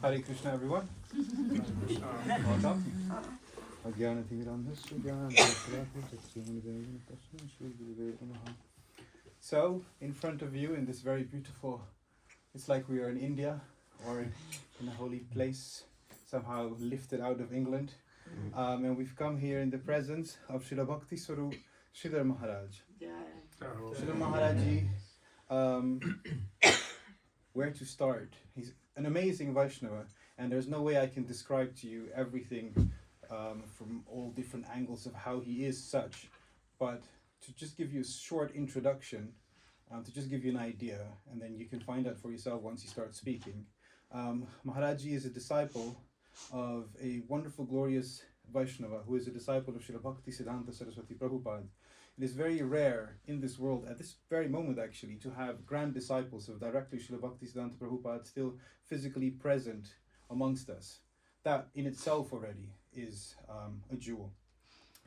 Hare Krishna, everyone. Welcome. So, in front of you, in this very beautiful, it's like we are in India or in a holy place, somehow lifted out of England. And we've come here in the presence of Srila Bhakti Svarupa Sridhara Maharaj. Sridhara Maharaji, where to start? He's an amazing Vaishnava, and there's no way I can describe to you everything from all different angles of how he is such, but to just give you a short introduction, to just give you an idea, and then you can find out for yourself once you start speaking. Maharaji is a disciple of a wonderful, glorious Vaishnava who is a disciple of Srila Bhakti Siddhanta Saraswati Prabhupada. It is very rare in this world, at this very moment actually, to have grand disciples of directly Srila Bhakti Siddhanta Prabhupada still physically present amongst us. That in itself already is a jewel.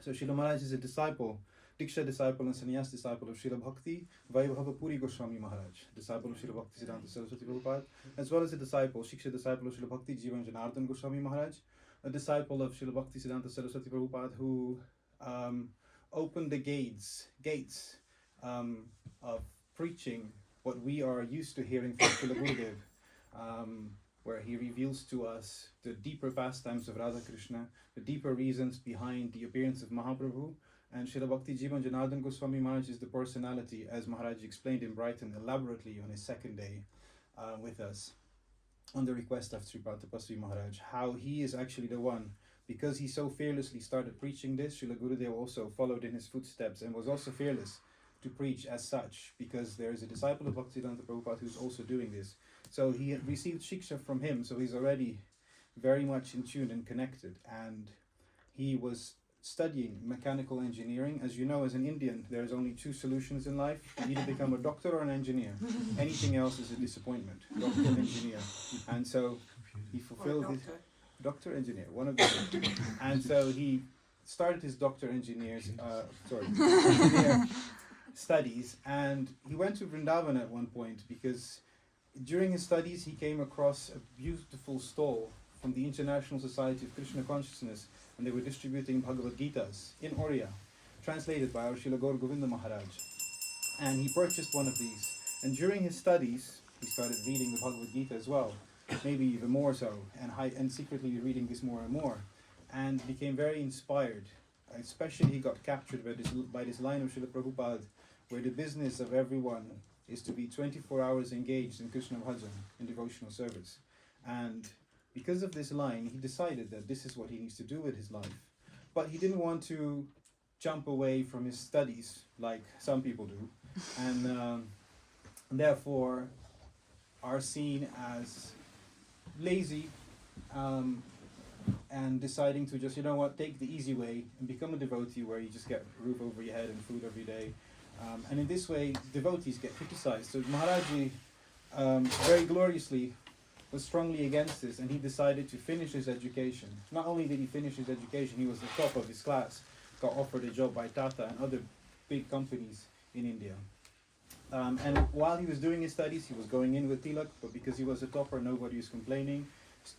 So Srila Maharaj is a disciple, Diksha disciple and Sannyas disciple of Srila Bhakti Puri Gosvami Maharaj, disciple of Srila Bhakti Siddhanta Saraswati Prabhupada, as well as a disciple, Shiksha disciple of Srila Bhakti Jivan Janardhan Goswami Maharaj, a disciple of Srila Bhakti Siddhanta Saraswati Prabhupada who opened the gates of preaching what we are used to hearing from Srila Gurudev, where he reveals to us the deeper pastimes of Radha-Krishna, the deeper reasons behind the appearance of Mahaprabhu. And Srila Bhakti Jivan Janardhan Goswami Maharaj is the personality, as Maharaj explained in Brighton elaborately on his second day with us, on the request of Sripad Tapasvi Maharaj, how he is actually the one, because he so fearlessly started preaching this. Srila Gurudev also followed in his footsteps and was also fearless to preach as such, because there is a disciple of Bhaktisiddhanta Prabhupada who's also doing this. So he had received shiksha from him, so he's already very much in tune and connected. And he was studying mechanical engineering. As you know, as an Indian, there's only two solutions in life. You either become a doctor or an engineer. Anything else is a disappointment. Doctor, engineer. And so he fulfilled his doctor, engineer, one of the two. And so he started his engineer studies, and he went to Vrindavan at one point because during his studies he came across a beautiful stall from the International Society of Krishna Consciousness, and they were distributing Bhagavad Gitas in Oriya, translated by our Srila Gaur Govinda Maharaj. And he purchased one of these, and during his studies he started reading the Bhagavad Gita as well, maybe even more so, and secretly reading this more and more, and became very inspired. Especially he got captured by this line of Srila Prabhupada, where the business of everyone is to be 24 hours engaged in Krishna Bhajan, in devotional service. And because of this line, he decided that this is what he needs to do with his life. But he didn't want to jump away from his studies, like some people do, and therefore are seen as lazy, and deciding to just, take the easy way and become a devotee where you just get a roof over your head and food every day. And in this way, devotees get criticized. So Maharaji very gloriously was strongly against this, and he decided to finish his education. Not only did he finish his education, he was the top of his class, got offered a job by Tata and other big companies in India. And while he was doing his studies, he was going in with Tilak, but because he was a topper, nobody was complaining.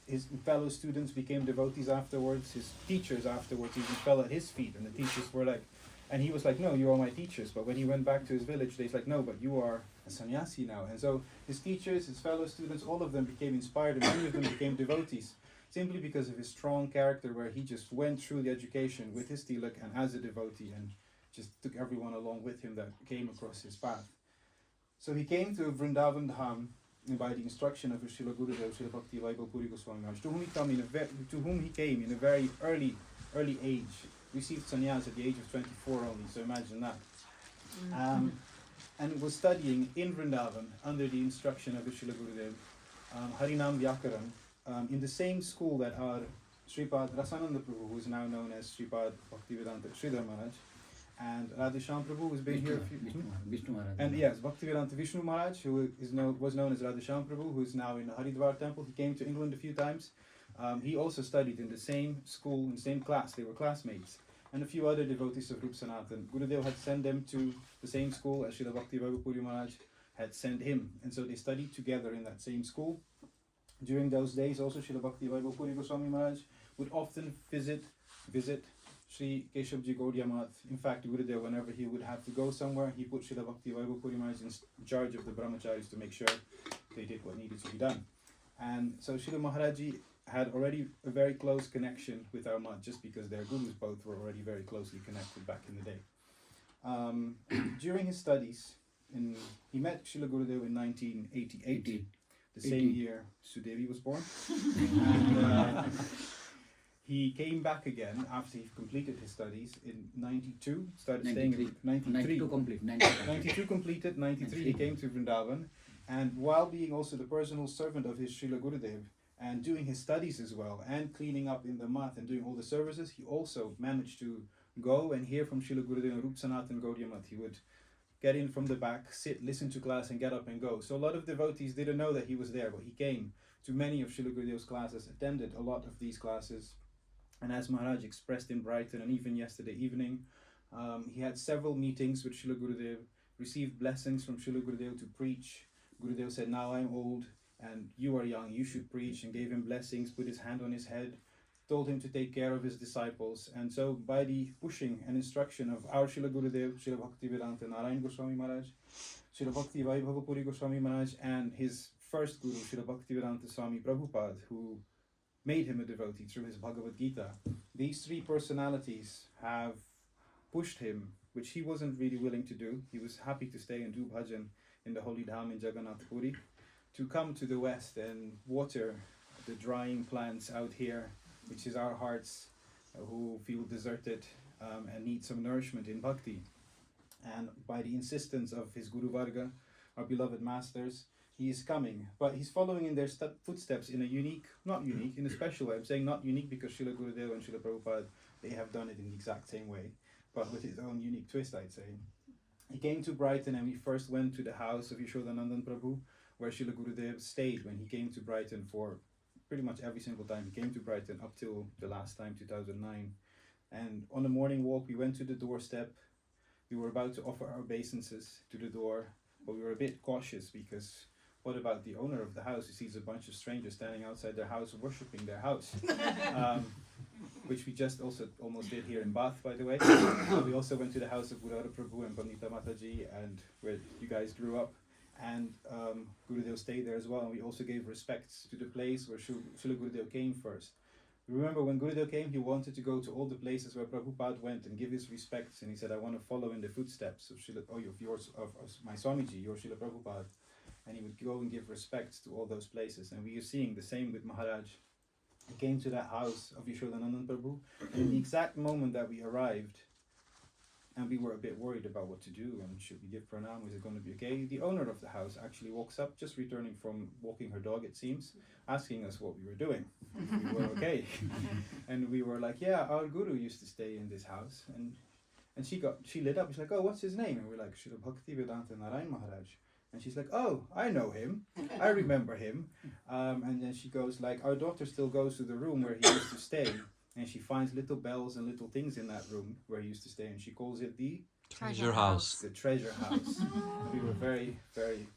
His fellow students became devotees afterwards, his teachers afterwards even fell at his feet, and the teachers were like, and he was like, no, you are my teachers. But when he went back to his village, they like, no, but you are a sannyasi now. And so his teachers, his fellow students, all of them became inspired, and many of them became devotees, simply because of his strong character, where he just went through the education with his tilak and as a devotee, and just took everyone along with him that came across his path. So he came to Vrindavan Dham by the instruction of Srila Gurudev, Srila Bhakti Puri Goswami Maharaj, to whom he came in a very early age, received sannyas at the age of 24 only, so imagine that. And was studying in Vrindavan under the instruction of Srila Gurudev, Harinam Vyakaran, in the same school that our Sripad Rasananda Prabhu, who is now known as Sripad Bhaktivedanta Sridhara Maharaj, and Radhesham Prabhu, who's been here a few Vishnu Maharaj. And yes, Bhaktivedanta Vishnu Maharaj, who was known as Radhesham Prabhu, who is now in the Haridwar temple. He came to England a few times. He also studied in the same school, in the same class. They were classmates. And a few other devotees of Rup Sanatan. Gurudev had sent them to the same school as Srila Bhakti Puri Maharaj had sent him. And so they studied together in that same school. During those days, also Srila Bhakti Vaibhav Goswami Maharaj would often visit Sri Keshavji Gaudiya Math. In fact, Gurudev, whenever he would have to go somewhere, he put Srila Bhakti Vaibhav Maharaj in charge of the brahmacharis to make sure they did what needed to be done. And so Srila Maharaji had already a very close connection with our Math, just because their gurus both were already very closely connected back in the day. During his studies, he met Srila Gurudev in 1988, the same year Devi was born. And he came back again after he completed his studies in 92, started 93. Staying in 92 complete. 92 completed, 93 he came to Vrindavan. And while being also the personal servant of his Srila Gurudev and doing his studies as well and cleaning up in the Math and doing all the services, he also managed to go and hear from Srila Gurudev and Rup Sanatan Gaudiya Math. He would get in from the back, sit, listen to class and get up and go. So a lot of devotees didn't know that he was there, but he came to many of Srila Gurudev's classes, attended a lot of these classes. And as Maharaj expressed in Brighton and even yesterday evening, he had several meetings with Srila Gurudev, received blessings from Srila Gurudev to preach. Gurudev said, now I'm old and you are young, you should preach, and gave him blessings, put his hand on his head, told him to take care of his disciples. And so by the pushing and instruction of our Srila Gurudev, Srila Bhaktivedanta Narayan Goswami Maharaj, Srila Bhakti Vaibhav Goswami Maharaj, and his first guru, Srila Bhaktivedanta Swami Prabhupada, who made him a devotee through his Bhagavad Gita, these three personalities have pushed him, which he wasn't really willing to do. He was happy to stay and do bhajan in the holy dham in Jagannath Puri, to come to the west and water the drying plants out here, which is our hearts who feel deserted and need some nourishment in bhakti. And by the insistence of his Guru Varga, our beloved masters, he is coming, but he's following in their footsteps in a unique, not unique, in a special way. I'm saying not unique because Srila Gurudev and Srila Prabhupada, they have done it in the exact same way, but with his own unique twist, I'd say. He came to Brighton and we first went to the house of Yashodanandan Prabhu, where Srila Gurudev stayed when he came to Brighton for pretty much every single time he came to Brighton up till the last time, 2009. And on a morning walk, we went to the doorstep. We were about to offer our obeisances to the door, but we were a bit cautious because what about the owner of the house who sees a bunch of strangers standing outside their house worshipping their house? Which we just also almost did here in Bath, by the way. We also went to the house of Radha-priya Prabhu and Pandita Mataji, and where you guys grew up. And Gurudev stayed there as well, and we also gave respects to the place where Srila Gurudev came first. Remember, when Gurudev came, he wanted to go to all the places where Prabhupada went and give his respects, and he said, I want to follow in the footsteps of my Swamiji, your Srila Prabhupada. And he would go and give respects to all those places. And we are seeing the same with Maharaj. He came to that house of Yashodanandan Prabhu, and in the exact moment that we arrived, and we were a bit worried about what to do, and should we give pranam, is it going to be okay? The owner of the house actually walks up, just returning from walking her dog, it seems, asking us what we were doing, if we were okay. And we were like, yeah, our guru used to stay in this house. And she lit up, she's like, oh, what's his name? And we're like, Srila Bhaktivedanta Narayan Maharaj. And she's like, oh, I know him, I remember him. And then she goes like, our daughter still goes to the room where he used to stay, and she finds little bells and little things in that room where he used to stay, and she calls it the treasure house. The treasure house. And we were very, very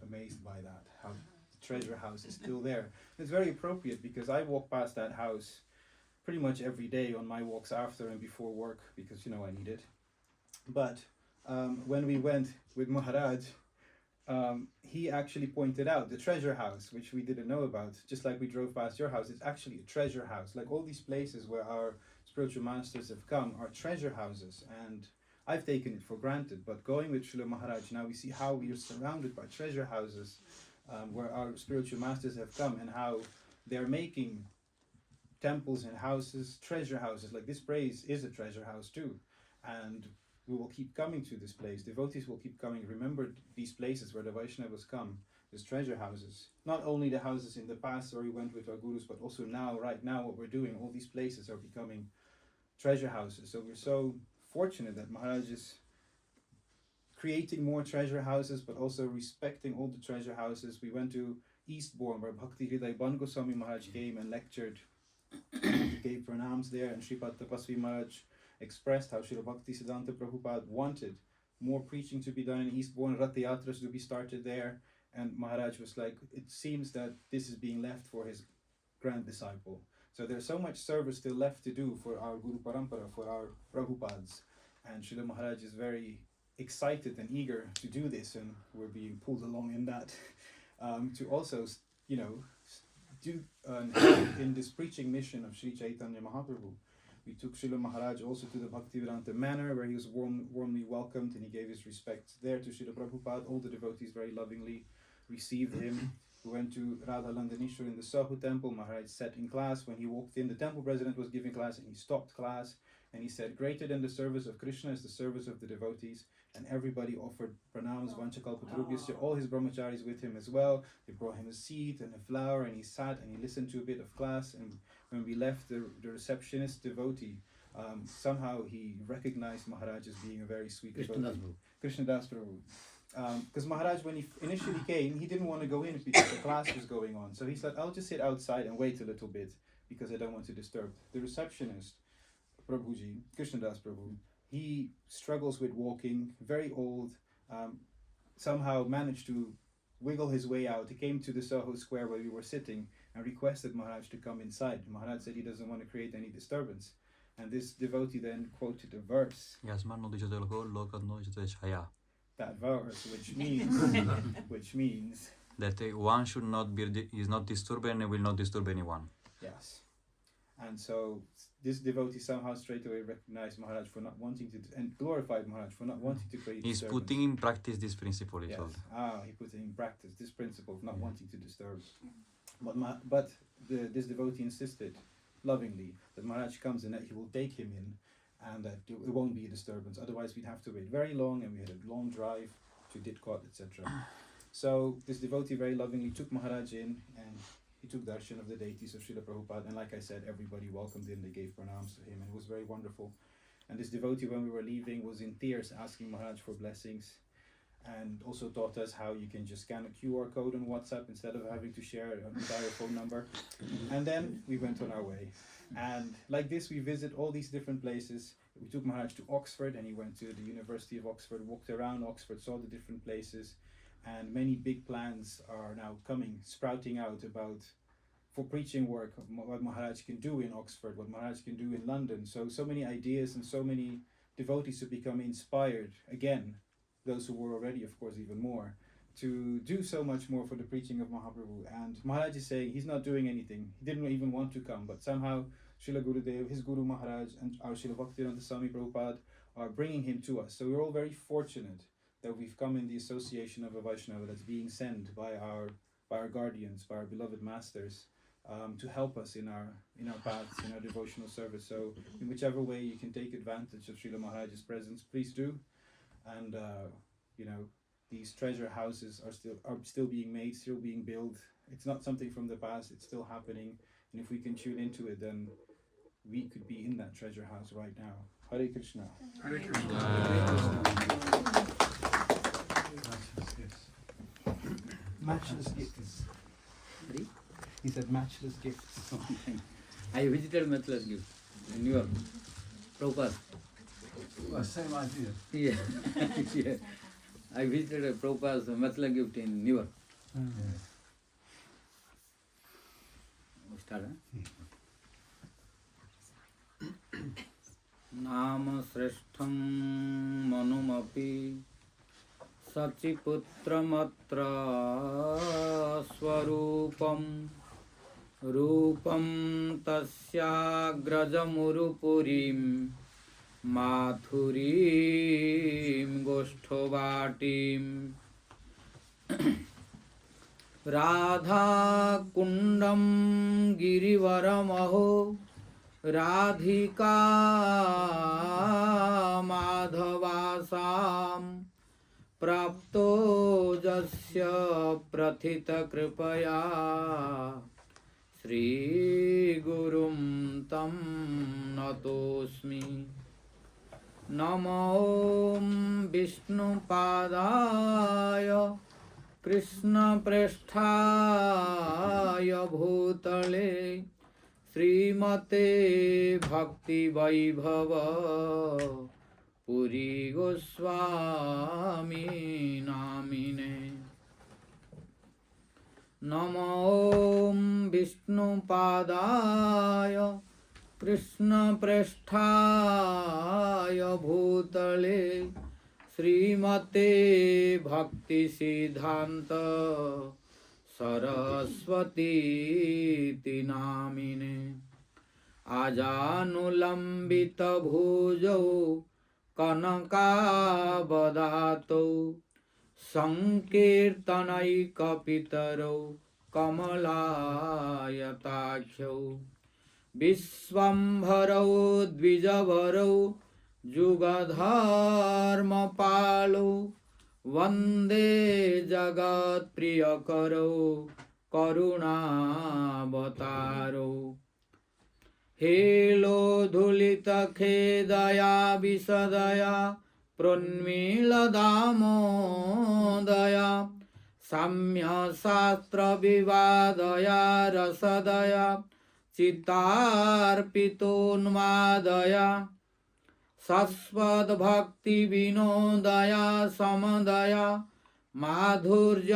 amazed by that, how the treasure house is still there. It's very appropriate because I walk past that house pretty much every day on my walks after and before work because, you know, I need it. But when we went with Maharaj, he actually pointed out the treasure house, which we didn't know about. Just like we drove past your house, it's actually a treasure house. Like all these places where our spiritual masters have come are treasure houses, and I've taken it for granted. But going with Srila Maharaj, now we see how we are surrounded by treasure houses where our spiritual masters have come, and how they're making temples and houses, treasure houses. Like this place is a treasure house too, and we will keep coming to this place. Devotees will keep coming. Remember these places where the Vaishnavas come, these treasure houses. Not only the houses in the past where we went with our gurus, but also now, right now, what we're doing. All these places are becoming treasure houses. So we're so fortunate that Maharaj is creating more treasure houses, but also respecting all the treasure houses. We went to Eastbourne, where Bhakti Hriday Ban Goswami Maharaj came and lectured. He gave pranams there, and Sripad Tapasvi Maharaj expressed how Srila Bhaktisiddhanta Prabhupada wanted more preaching to be done in Eastbourne, Rath Yatras to be started there, And Maharaj was like, it seems that this is being left for his grand disciple. So there's so much service still left to do for our Guru Parampara, for our Prabhupads. And Srila Maharaj is very excited and eager to do this, and we're being pulled along in that, to also, you know, do in this preaching mission of Sri Chaitanya Mahaprabhu. We took Srila Maharaj also to the Bhaktivedanta Manor, where he was warmly welcomed, and he gave his respects there to Srila Prabhupada. All the devotees very lovingly received him. We went to Radha Landanishwar in the Sahu temple. Maharaj sat in class. When he walked in, the temple president was giving class, and he stopped class, and he said, greater than the service of Krishna is the service of the devotees. And everybody offered pranams, vanchakalpatarubhyasya, all his brahmacharis with him as well. They brought him a seat and a flower, and he sat and he listened to a bit of class. And when we left, the receptionist devotee, somehow he recognized Maharaj as being a very sweet devotee. Krishnadas Prabhu. Because Maharaj, when he initially came, he didn't want to go in because the class was going on. So he said, I'll just sit outside and wait a little bit because I don't want to disturb. The receptionist, Prabhuji, Krishnadas Prabhu, he struggles with walking, very old, somehow managed to wiggle his way out. He came to the Soho Square where we were sitting and requested Maharaj to come inside. Maharaj said he doesn't want to create any disturbance. And this devotee then quoted a verse. That verse, which means that one should not be, is not disturbed and will not disturb anyone. Yes. And so this devotee somehow straight away recognized Maharaj for not wanting to, and glorified Maharaj for not wanting to create He's disturbance. putting in practice this principle, he Yes. told. He put in practice this principle of not wanting to disturb. But this devotee insisted lovingly that Maharaj comes and that he will take him in, and that it won't be a disturbance. Otherwise, we'd have to wait very long, and we had a long drive to Didcot, etc. So this devotee very lovingly took Maharaj in, and he took darshan of the deities of Srila Prabhupada. And like I said, everybody welcomed him. They gave pranams to him, and it was very wonderful. And this devotee, when we were leaving, was in tears asking Maharaj for blessings, and also taught us how you can just scan a QR code on WhatsApp instead of having to share an entire phone number. And then we went on our way. And like this, we visit all these different places. We took Maharaj to Oxford, and he went to the University of Oxford, walked around Oxford, saw the different places. And many big plans are now sprouting out for preaching work, what Maharaj can do in Oxford, what Maharaj can do in London. So many ideas and so many devotees who become inspired, again, those who were already, of course, even more, to do so much more for the preaching of Mahaprabhu. And Maharaj is saying he's not doing anything. He didn't even want to come, but somehow Srila Gurudev, his Guru Maharaj, and our Srila Bhaktivedanta Swami Prabhupada are bringing him to us. So we're all very fortunate that we've come in the association of a Vaishnava that's being sent by our guardians, by our beloved masters, to help us in our paths, in our devotional service. So in whichever way you can take advantage of Srila Maharaj's presence, please do. And these treasure houses are still being made, still being built. It's not something from the past, it's still happening. And if we can tune into it, then we could be in that treasure house right now. Hare Krishna. Hare Krishna. Matchless gifts. He said matchless gifts. I visited matchless gifts in New York. Prabhupada. Well, same idea. Yeah. Yeah. I visited Prabhupada's matchless gift in New York. Start, Nama sreshtham manumapi Sachiputramatra Svarupam Rupam tasyagrajamurupurim Mathurim Goshthovatim Radha Kundam Girivaramaho Radhika Madhavasam Prapto Jasya Prathita Kripaya Sri Gurum Tam Natosmi Namo Vishnu Padaya Krishna Prasthaya Bhutale Srimate Bhakti Vaibhava Puri Gosvami Namine नमो ॐ विष्णुपादाय कृष्णप्रेष्ठाय भूतले श्रीमते भक्ति सिद्धांत सरस्वती नामिने आजानुलंबित भुजौ कनकावदातौ संकीर्तनैकपितरौ कमलायताख्यौ विश्वम्भरौ द्विजवरौ जुगधर्मपालौ वन्दे जगत्प्रियकरौ करुणावतारौ हेलोधुलितखेदया विशदया प्रोन्मीलदामोदया साम्यशास्त्रविवादया रसदया चित्तार्पितोन्मादया शश्वद्भक्तिविनोदया समदया माधुर्यमर्यादया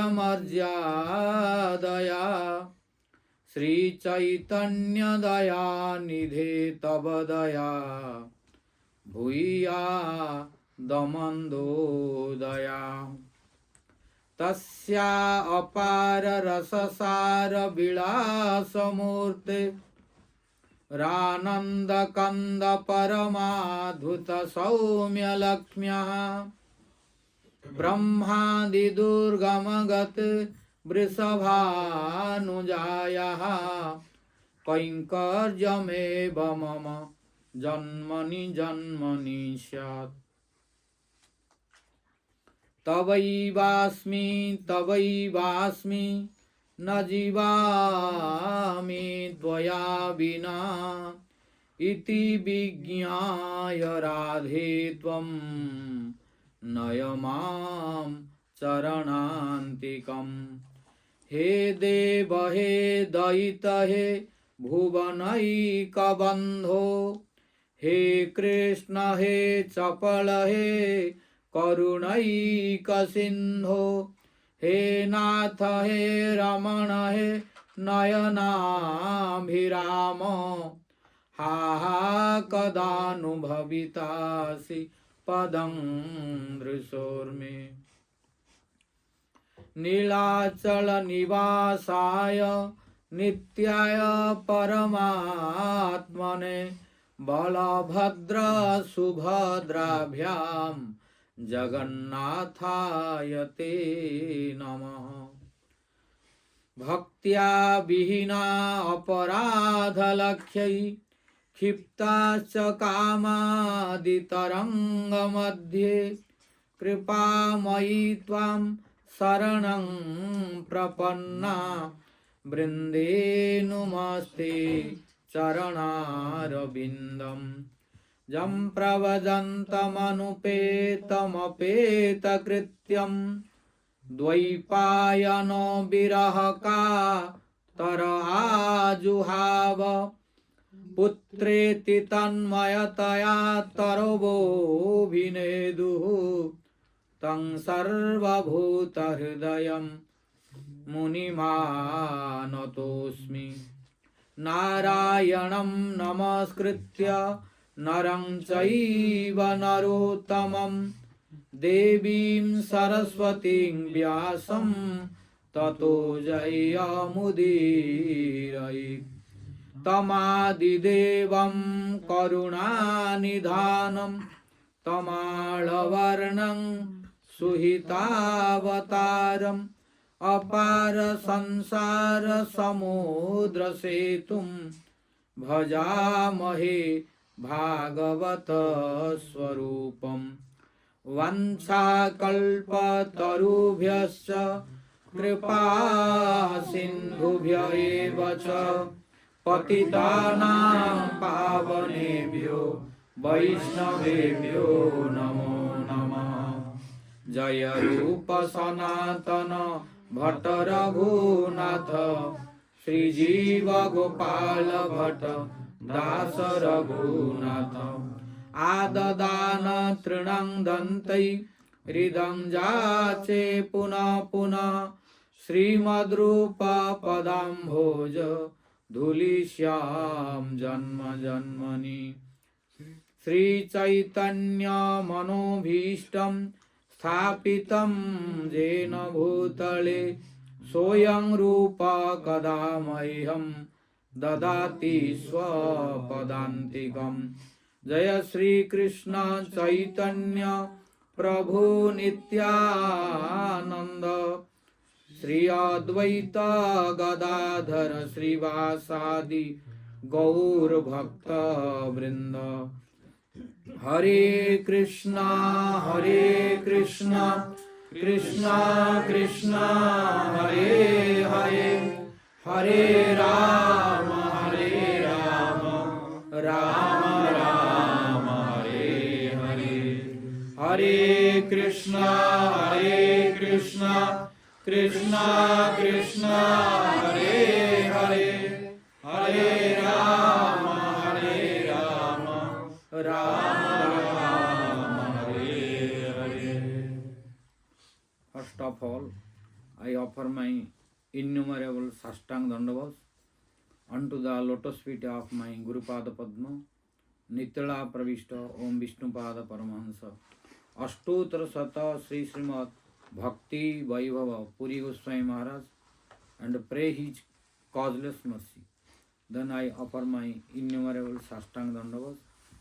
श्रीचैतन्यदया निधे तव दया भूया दमन्दोदया तस्या अपार रससार विलासमूर्ते रानन्दकन्द परमाधुत सौम्य लक्ष्म्यः ब्रह्मादिदुर्गमगत वृषभानुजायाः कैङ्कर्यमेव मम जन्मनि जन्मनि स्यात् तवैवास्मि न जीवामि त्वया विना इति विज्ञाय राधे त्वं नय मां चरणान्तिकम् हे देव हे दयित हे भुवनैकबन्धो हे कृष्ण हे चपल हे करुणैकसिन्धो हे नाथ हे रमण हे नयनाभिराम हा हा कदानुभवितासि पदं दृशोर्मे नीलाचल निवासाय नित्याय परमात्मने बलभद्र सुभद्राभ्यां जगन्नाथाय ते नमः भक्त्या विहीना अपराधलक्ष्यै क्षिप्ताश्च कामादितरङ्गमध्ये कृपामयी त्वां शरणं प्रपन्ना वृन्दे नुमस्ते चरणारविन्दम् जं प्रवजन्तमनुपेतमपेतकृत्यं द्वैपायनो विरहका तर आजुहाव पुत्रेति तन्मयतया तरवोऽभिनेदुः तं सर्वभूतहृदयं मुनिमानतोऽस्मि नारायणं नमस्कृत्य नरं चैव नरोत्तमं देवीं सरस्वतीं व्यासं ततो जयमुदीरयेत् तमादिदेवं करुणानिधानं तमालवर्णं सुहितावतारम् अपार संसार समुद्र सेतुं भजामहे भागवत स्वरूपम् वंशाकल्पतरुभ्यश्च कृपा सिन्धुभ्य एव च पतितानां पावनेभ्यो वैष्णवेभ्यो नमो नमः जय रूप सनातन भट्ट रघुनाथ श्रीजीव गोपाल भट्ट दास रघुनाथ आददान तृणं दन्तै हृदं जाचे पुनः पुनः Srimad Rupa Padambhoja Dhulishyam Janma Janmani Sri Chaitanya Manobhishtam Sthapitam Jena Bhutale Soyam Rupa Kadamahyam Dadati Swapadantikam Jaya Sri Krishna Chaitanya Prabhu Nityananda Sri Advaita Gadadhara Srivasadi Gaur Bhakta Vrinda Hare Krishna Krishna Krishna Hare Hare Hare Rama Rama Rama Hare Hare Hare Krishna Krishna Krishna Hare Hare Hare Rama Rama Hare Hare. First of all, I offer my innumerable Sastang Dandavas unto the lotus feet of my Guru Pada Padma, Nitala Pravishta Om Vishnu Pada Paramahansa, Ashtotra Sata Sri Srimad Bhakti Vaibhava Puri Gosvami Maharaj, and pray his causeless mercy. Then I offer my innumerable Sastang Dandavas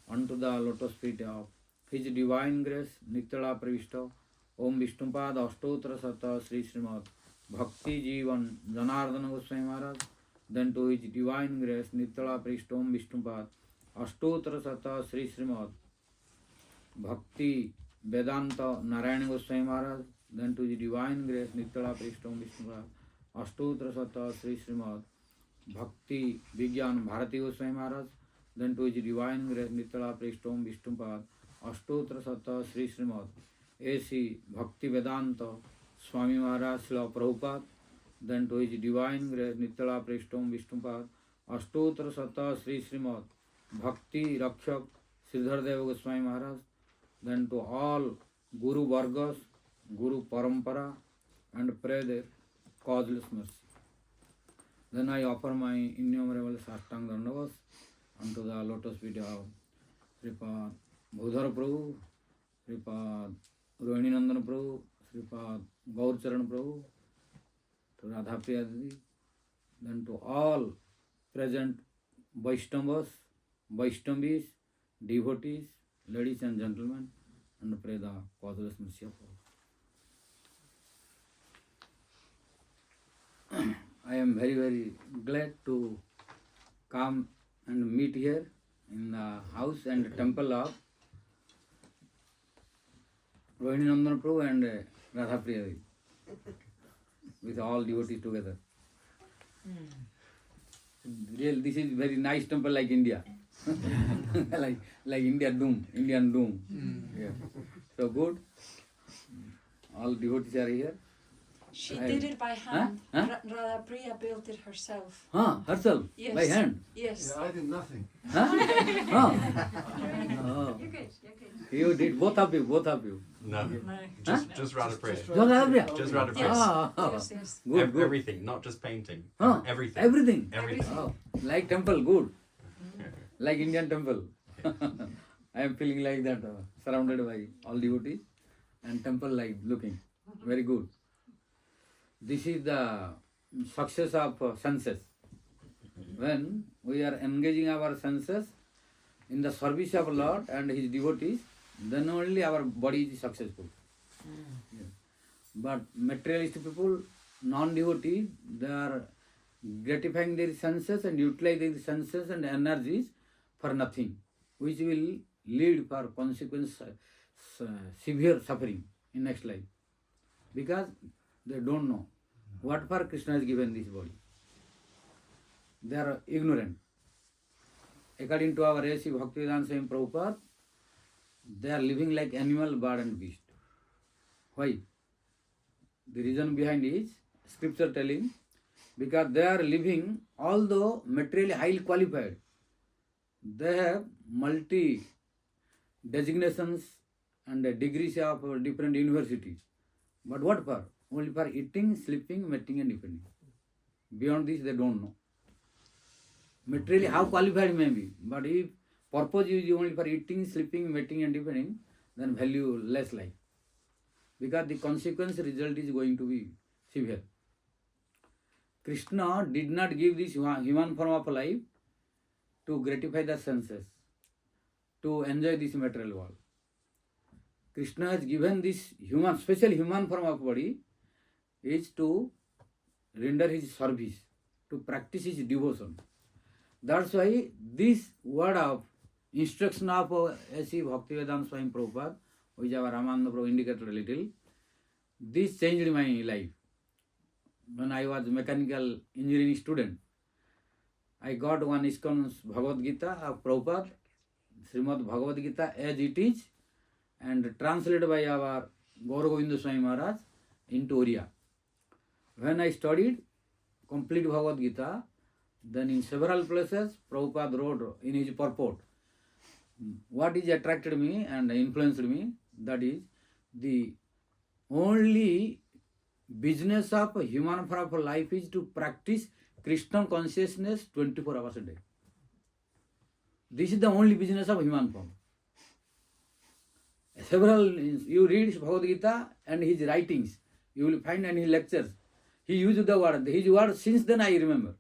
unto the lotus feet of His Divine Grace Nitala Pravishta Om Vishnu Pada Ashtotra Sata Sri Srimad Bhakti Jivan Janardana Goswami Maharaj. Then to His Divine Grace Nitala Pravishta Om Vishnu Pada Ashtotra Sata Sri Srimad Bhakti Vedanta Narayana Goswami Maharaj. Then to His Divine Grace Nitala Pravishta Om Vishnu Pada Ashtotra Sata Sri Srimad Bhakti Vigyan Bharati Goswami Maharaj. Then to His Divine Grace Nitala Pravishta Om Vishnu Pada Ashtotra Sata Sri Srimad A.C. Bhakti Vedanta Swami Maharaj Srila Prabhupada. Then to His Divine Grace Nitala Pravishta Om Vishnu Pada Ashtotra Sata Sri Srimad Bhakti Rakshak Sridhara Goswami Maharaj. Then to all Guru Vargas, Guru Parampara, and pray their causeless mercy. Then I offer my innumerable Sastang Dandavas unto the lotus feet of Sripad Bhudhara Prabhu, Sripad Rohini Nandana Prabhu, Sripad Gaur Charan Prabhu, to Radha-priya Devi, then to all present Vaishnavas, Vaishnavis, devotees, ladies and gentlemen, and pray the causeless mercy of all. I am very, very glad to come and meet here in the house and temple of Rohini Nandana Prabhu and Radha-priya Devi, with all devotees together. Real, this is very nice temple like India. like Indian Doom. Yeah. So good. All devotees are here. She did it by hand. Radha-priya built it herself. Herself? Yes. By hand? Yes. Yeah, I did nothing. Oh. You're good. You did, both of you. No, No. just Radha-priya. Just Radha-priya? Just Radha-priya. Yes. Good, good. Everything, not just painting. Everything. Everything? Everything. Oh. Like temple, good. Like Indian temple. I am feeling like that, surrounded by all devotees, and temple like looking. Very good. This is the success of senses. When we are engaging our senses in the service of Lord and His devotees, then only our body is successful. Yeah. But materialistic people, non-devotees, they are gratifying their senses and utilizing their senses and energies for nothing, which will lead for consequence severe suffering in next life, because they don't know what for Krishna has given this body. They are ignorant. According to our A.C. Bhaktivedanta Swami Prabhupada, they are living like animal, bird and beast. Why? The reason behind is scripture telling, because they are living, although materially highly qualified, they have multi designations and degrees of different universities. But what for? only for eating, sleeping, mating and depending. Beyond this, they don't know. Materially, how qualified may be, but if purpose is only for eating, sleeping, mating and depending, then value less life. Because the consequence result is going to be severe. Krishna did not give this human form of life to gratify the senses, to enjoy this material world. Krishna has given this human, special human form of body is to render his service, to practice his devotion. That's why this word of instruction of A.C. Bhaktivedanta Swami Prabhupada, which our Ramananda Prabhu indicated a little, this changed my life. When I was mechanical engineering student, I got one ISKCON's Bhagavad Gita of Prabhupada, Srimad Bhagavad Gita as it is, and translated by our Gaura Govinda Swami Maharaj into Oriya. When I studied complete Bhagavad Gita, then in several places Prabhupada wrote in his purport, what is attracted me and influenced me, that is the only business of a human form of life is to practice Krishna consciousness 24 hours a day. This is the only business of human form. Several, you read Bhagavad Gita and his writings, you will find and his lectures, he used the word, his word since then I remember.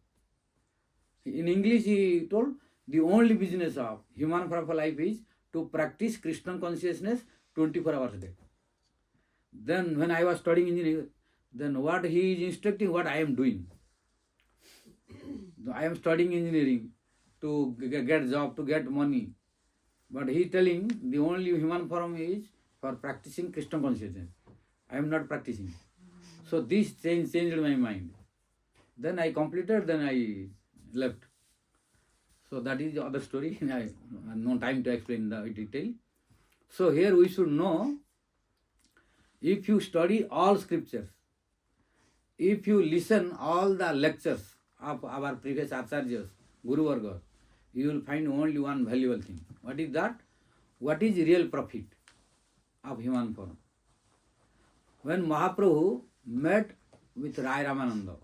In English he told, the only business of human form of life is to practice Krishna consciousness 24 hours a day. Then when I was studying engineering, then what he is instructing, what I am doing. I am studying engineering to get job, to get money. But he is telling the only human form is for practicing Krishna consciousness. I am not practicing. So this changed my mind. Then I completed, then I left. So that is the other story. I have no time to explain the detail. So here we should know, if you study all scriptures, if you listen all the lectures of our previous acharyas, Guru Varga, you will find only one valuable thing. What is that? What is real profit of human form? When Mahaprabhu met with Rai Ramananda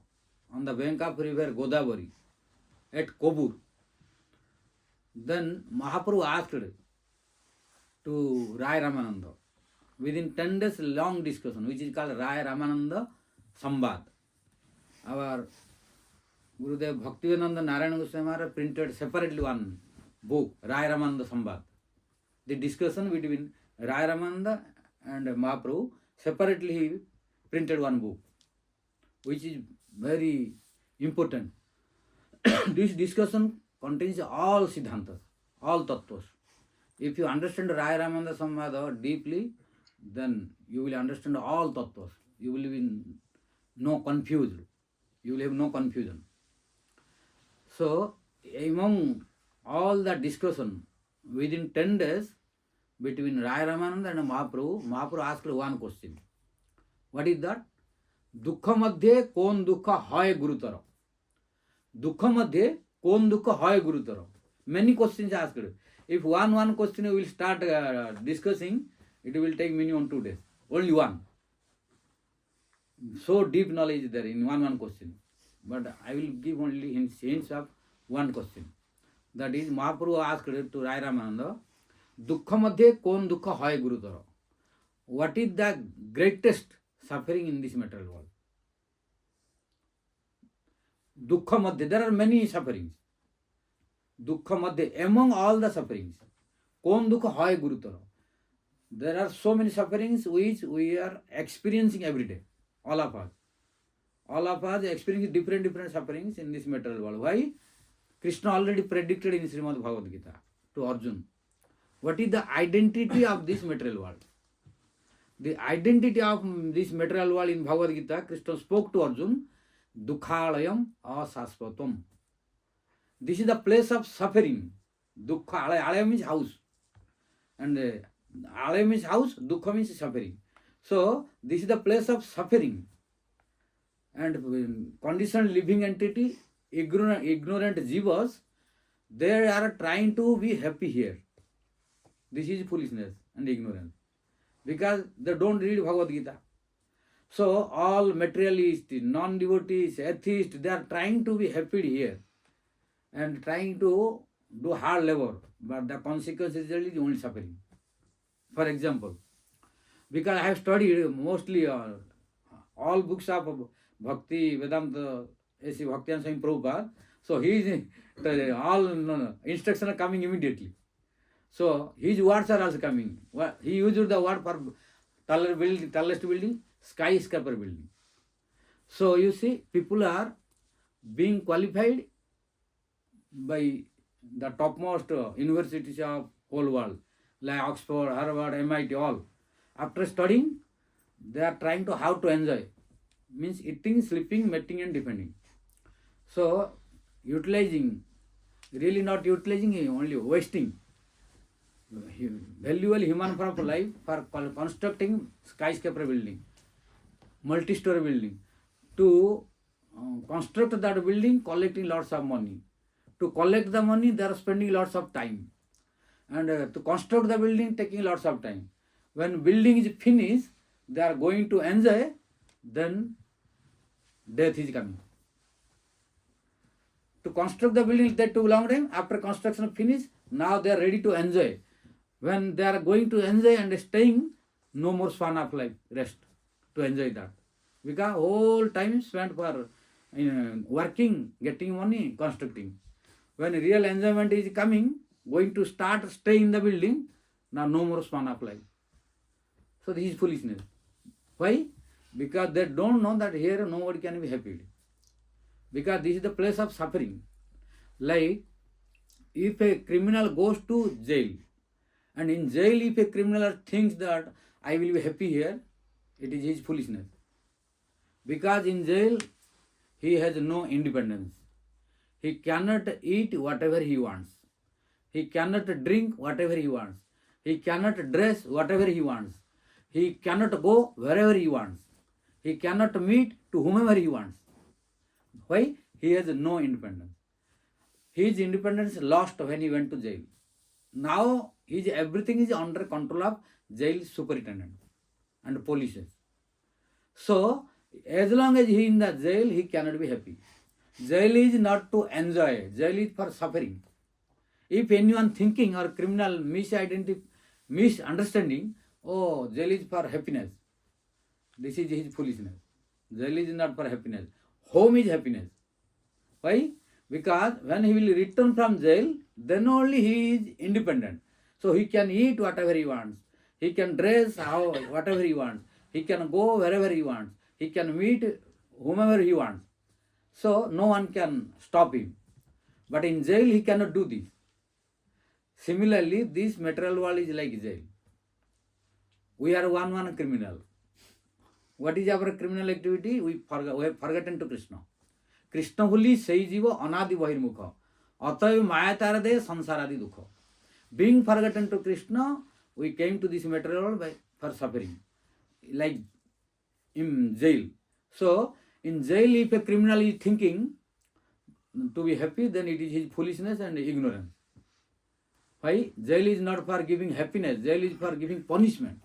on the bank of river Godavari at Kobur, then Mahaprabhu asked to Rai Ramananda, within 10 days long discussion, which is called Rai Ramananda Sambad. Our Gurudev Bhaktivedanta Narayana Goswami Maharaj printed separately one book, Rai Ramananda Sambad. The discussion between Rai Ramananda and Mahaprabhu, separately he printed one book, which is very important. This discussion contains all Siddhantas, all Tattvas. If you understand Rai Ramananda Sambad deeply, then you will understand all Tattvas. You will be no confused. You will have no confusion. So, among all the discussion, within 10 days, between Rai Ramananda and Mahaprabhu asked one question. What is that? Dukha madhye kon dukha hai gurutara. Dukha madhye kon dukha hai gurutara. Many questions asked. If one question we will start discussing, it will take minimum 2 days. Only one. So deep knowledge there in one question. But I will give only hints of one question. That is, Mahaprabhu asked to Rai Ramananda, Dukha madhye kon dukha hai gurutara. What is the greatest suffering in this material world? Dukha madhye, there are many sufferings. Dukha madhye, among all the sufferings, kon dukha hai gurutara. There are so many sufferings which we are experiencing every day. All of us. All of us experiencing different sufferings in this material world. Why? Krishna already predicted in Srimad Bhagavad Gita to Arjuna. What is the identity of this material world? The identity of this material world in Bhagavad Gita, Krishna spoke to Arjuna, Dukhalayam asasvatam. This is the place of suffering. Dukha, alaya means house. And alaya means house, dukha means suffering. So, this is the place of suffering. And conditioned living entity, ignorant jivas, they are trying to be happy here. This is foolishness and ignorance. Because they don't read Bhagavad Gita. So all materialists, non-devotees, atheists, they are trying to be happy here and trying to do hard labor, but the consequence is only suffering. For example, because I have studied mostly all books of Bhakti, Vedanta, A.C. Bhakti and Swami Prabhupada, so all instructions are coming immediately. So his words are also coming. He used the word for tallest building, skyscraper building. So you see, people are being qualified by the topmost universities of whole world, like Oxford, Harvard, MIT, all. After studying, they are trying to how to enjoy. Means eating, sleeping, mating and defending. So utilizing, really not utilizing, only wasting valuable human form of life for constructing skyscraper building, multi-story building. To construct that building, collecting lots of money. To collect the money, they are spending lots of time. And to construct the building, taking lots of time. When building is finished, they are going to enjoy, then death is coming. To construct the building, that took a long time. After construction finished, now they are ready to enjoy. When they are going to enjoy and staying, no more span of life, rest, to enjoy that. Because whole time spent for working, getting money, constructing. When real enjoyment is coming, going to start, stay in the building, now no more span of life. So this is foolishness. Why? Because they don't know that here nobody can be happy. Because this is the place of suffering. Like, if a criminal goes to jail, and in jail if a criminal thinks that I will be happy here, it is his foolishness. Because in jail, he has no independence. He cannot eat whatever he wants. He cannot drink whatever he wants. He cannot dress whatever he wants. He cannot go wherever he wants. He cannot meet to whomever he wants. Why? He has no independence. His independence lost when he went to jail. Now everything is under control of jail superintendent and police. So as long as he is in the jail, he cannot be happy. Jail is not to enjoy. Jail is for suffering. If anyone thinking or criminal misunderstanding, oh, jail is for happiness, this is his foolishness. Jail is not for happiness. Home is happiness. Why? Because when he will return from jail, then only he is independent. So he can eat whatever he wants. He can dress whatever he wants. He can go wherever he wants. He can meet whomever he wants. So no one can stop him. But in jail he cannot do this. Similarly, this material world is like jail. We are one criminal. What is our criminal activity? We have forgotten to Krishna. Krishna huli sei jiva anadi bahirmukha. Atayo maya tarade sansaradi dukha. Being forgotten to Krishna, we came to this material world for suffering. Like in jail. So, in jail, if a criminal is thinking to be happy, then it is his foolishness and ignorance. Why? Jail is not for giving happiness. Jail is for giving punishment.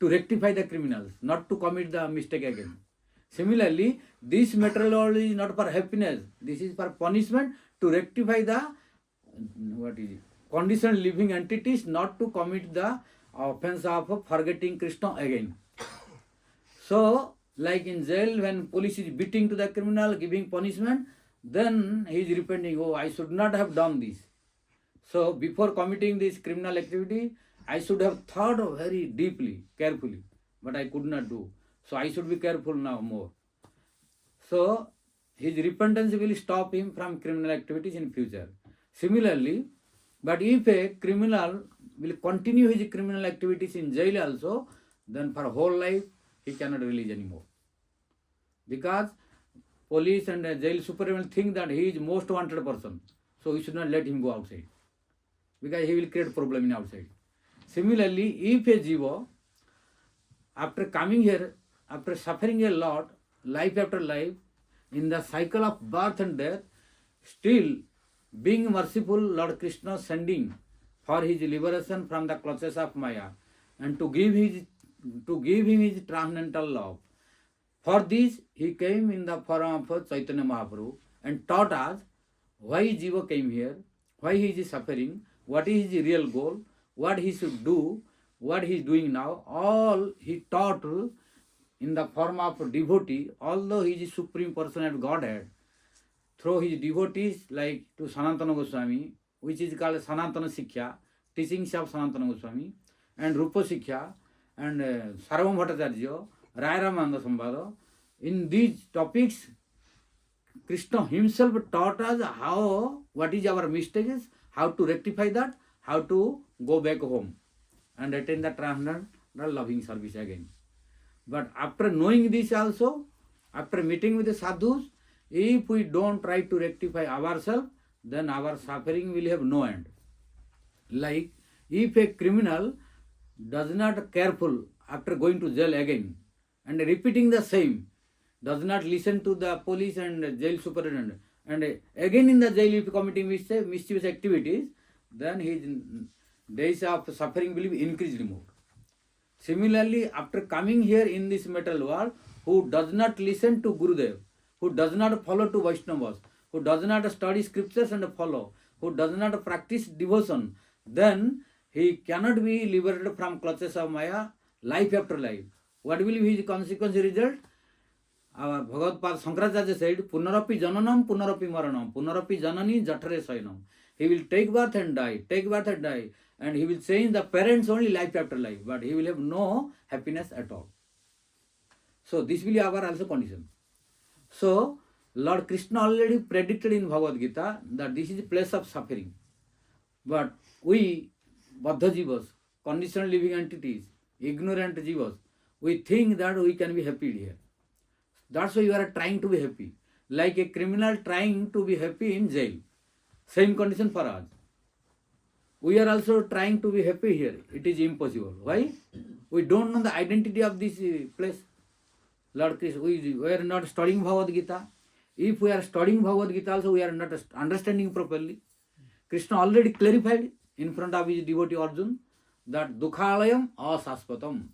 To rectify the criminals, not to commit the mistake again. Similarly, this material world is not for happiness. This is for punishment to rectify the conditioned living entities, not to commit the offense of forgetting Krishna again. So, like in jail, when police is beating to the criminal, giving punishment, then he is repenting, oh, I should not have done this. So, before committing this criminal activity, I should have thought very deeply, carefully, but I could not do. So, I should be careful now more. So, his repentance will stop him from criminal activities in future. Similarly, but if a criminal will continue his criminal activities in jail also, then for whole life, he cannot release anymore. Because police and jail superintendent think that he is most wanted person. So we should not let him go outside. Because he will create problem in outside. Similarly, if a jiva, after coming here, after suffering a lot, life after life, in the cycle of birth and death, still being merciful, Lord Krishna sending for his liberation from the clutches of Maya and to give his to give him his transcendental love. For this, he came in the form of Chaitanya Mahaprabhu and taught us why Jiva came here, why he is suffering, what is his real goal, what he should do, what he is doing now. All he taught in the form of devotee, although he is Supreme Personality Godhead, through his devotees like to Sanatana Goswami, which is called Sanatana Sikkha, teachings of Sanatana Goswami, and Rupa Sikkha, and Sarvam Bhattacharya, Raya Ramananda Sambhada. In these topics, Krishna himself taught us how, what is our mistakes, how to rectify that, how to go back home and attain the transcendental loving service again. But after knowing this also, after meeting with the sadhus, if we don't try to rectify ourselves, then our suffering will have no end. Like if a criminal does not careful after going to jail again and repeating the same, does not listen to the police and jail superintendent, and again in the jail if committing mischievous activities, then his days of suffering will be increased more. Similarly, after coming here in this material world, who does not listen to Gurudev, who does not follow to Vaishnavas, who does not study scriptures and follow, who does not practice devotion, then he cannot be liberated from clutches of Maya life after life. What will be his consequence result? Our Bhagavad Shankaracharya said, Punarapi jananam, punarapi maranam, punarapi janani jatare sainam. He will take birth and die, take birth and die, and he will change the parents only life after life, but he will have no happiness at all. So this will be our also condition. So Lord Krishna already predicted in Bhagavad Gita that this is a place of suffering. But we, Baddha Jivas, conditional living entities, ignorant Jivas, we think that we can be happy here. That's why you are trying to be happy. Like a criminal trying to be happy in jail. Same condition for us. We are also trying to be happy here. It is impossible. Why? We don't know the identity of this place. Lord Krishna, we are not studying Bhagavad Gita. If we are studying Bhagavad Gita also, we are not understanding properly. Krishna already clarified in front of his devotee Arjuna that Dukhalayam asaspatam.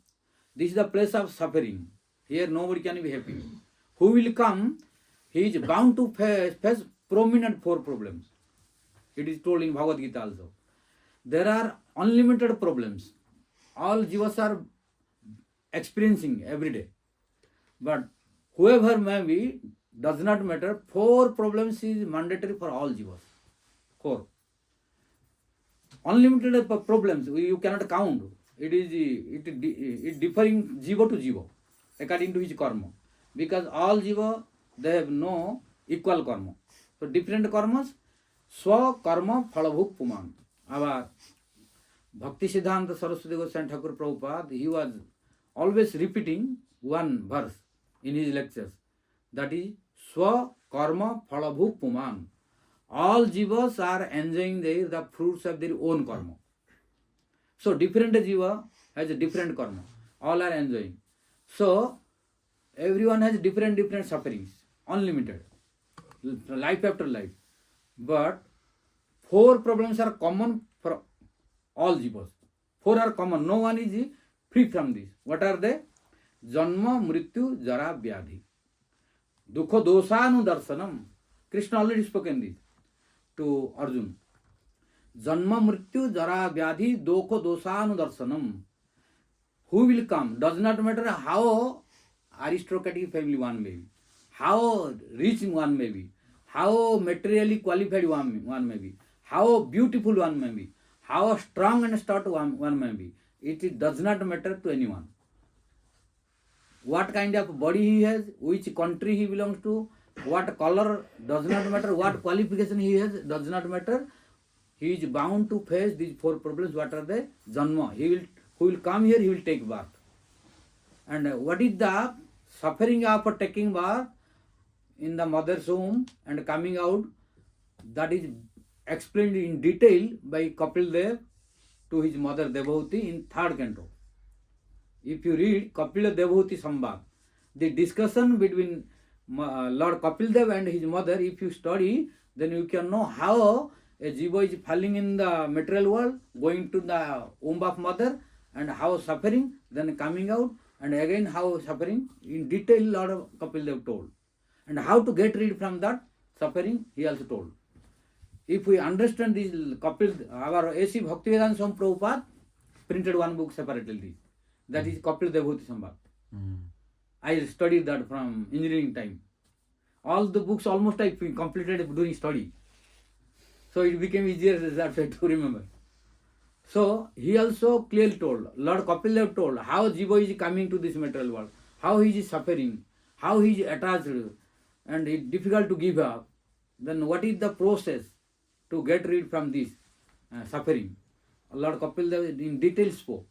This is the place of suffering. Here nobody can be happy. Who will come? He is bound to face prominent 4 problems. It is told in Bhagavad Gita also. There are unlimited problems. All jivas are experiencing every day. But whoever may be, does not matter. 4 problems is mandatory for all jivas. 4. Unlimited problems, you cannot count. It differing jiva to jiva, according to his karma. Because all jiva, they have no equal karma. So different karmas, swa karma phalabhuk puman. Our Bhakti Siddhanta Saraswati Goswami Thakur Prabhupada, he was always repeating one verse in his lectures. That is, swa karma phalabhuk puman. All jivas are enjoying the fruits of their own karma. So different jiva has a different karma. All are enjoying. So everyone has different sufferings, unlimited, life after life. But 4 problems are common for all jivas. 4 are common. No one is free from this. What are they? Janma, Mrityu, Jara, Vyadhi. Dukha, Dosanu, Darsanam. Krishna already spoken this to Arjuna. Janma, Mrityu, Jara, Vyadhi, Dukha, Dosanu, Darsanam. Who will come? Does not matter how aristocratic family one may be, how rich one may be, how materially qualified one may be, how beautiful one may be, how strong and stout one may be. It does not matter to anyone. What kind of body he has, which country he belongs to, what color does not matter, what qualification he has does not matter. He is bound to face these 4 problems. What are they? Janma. Who will come here, he will take birth. And what is the suffering of taking birth in the mother's womb and coming out? That is explained in detail by Kapil Dev to his mother Devhuti in 3rd canto. If you read Kapil Devhuti Sambhad, the discussion between Lord Kapil Dev and his mother, if you study, then you can know how a jiva is falling in the material world, going to the womb of mother, and how suffering, then coming out, and again how suffering, in detail Lord of Kapil Dev told. And how to get rid from that suffering, he also told. If we understand this Kapil, our A.C. Bhaktivedanta Swami Prabhupada printed one book separately. That is Kapil Devhuti Sambhag. I studied that from engineering time. All the books almost I completed during study. So it became easier that way to remember. So he also clearly told, Lord Kapil Dev told how Jiva is coming to this material world, how he is suffering, how he is attached, and it's difficult to give up. Then what is the process to get rid from this suffering? Lord Kapil Dev in detail spoke.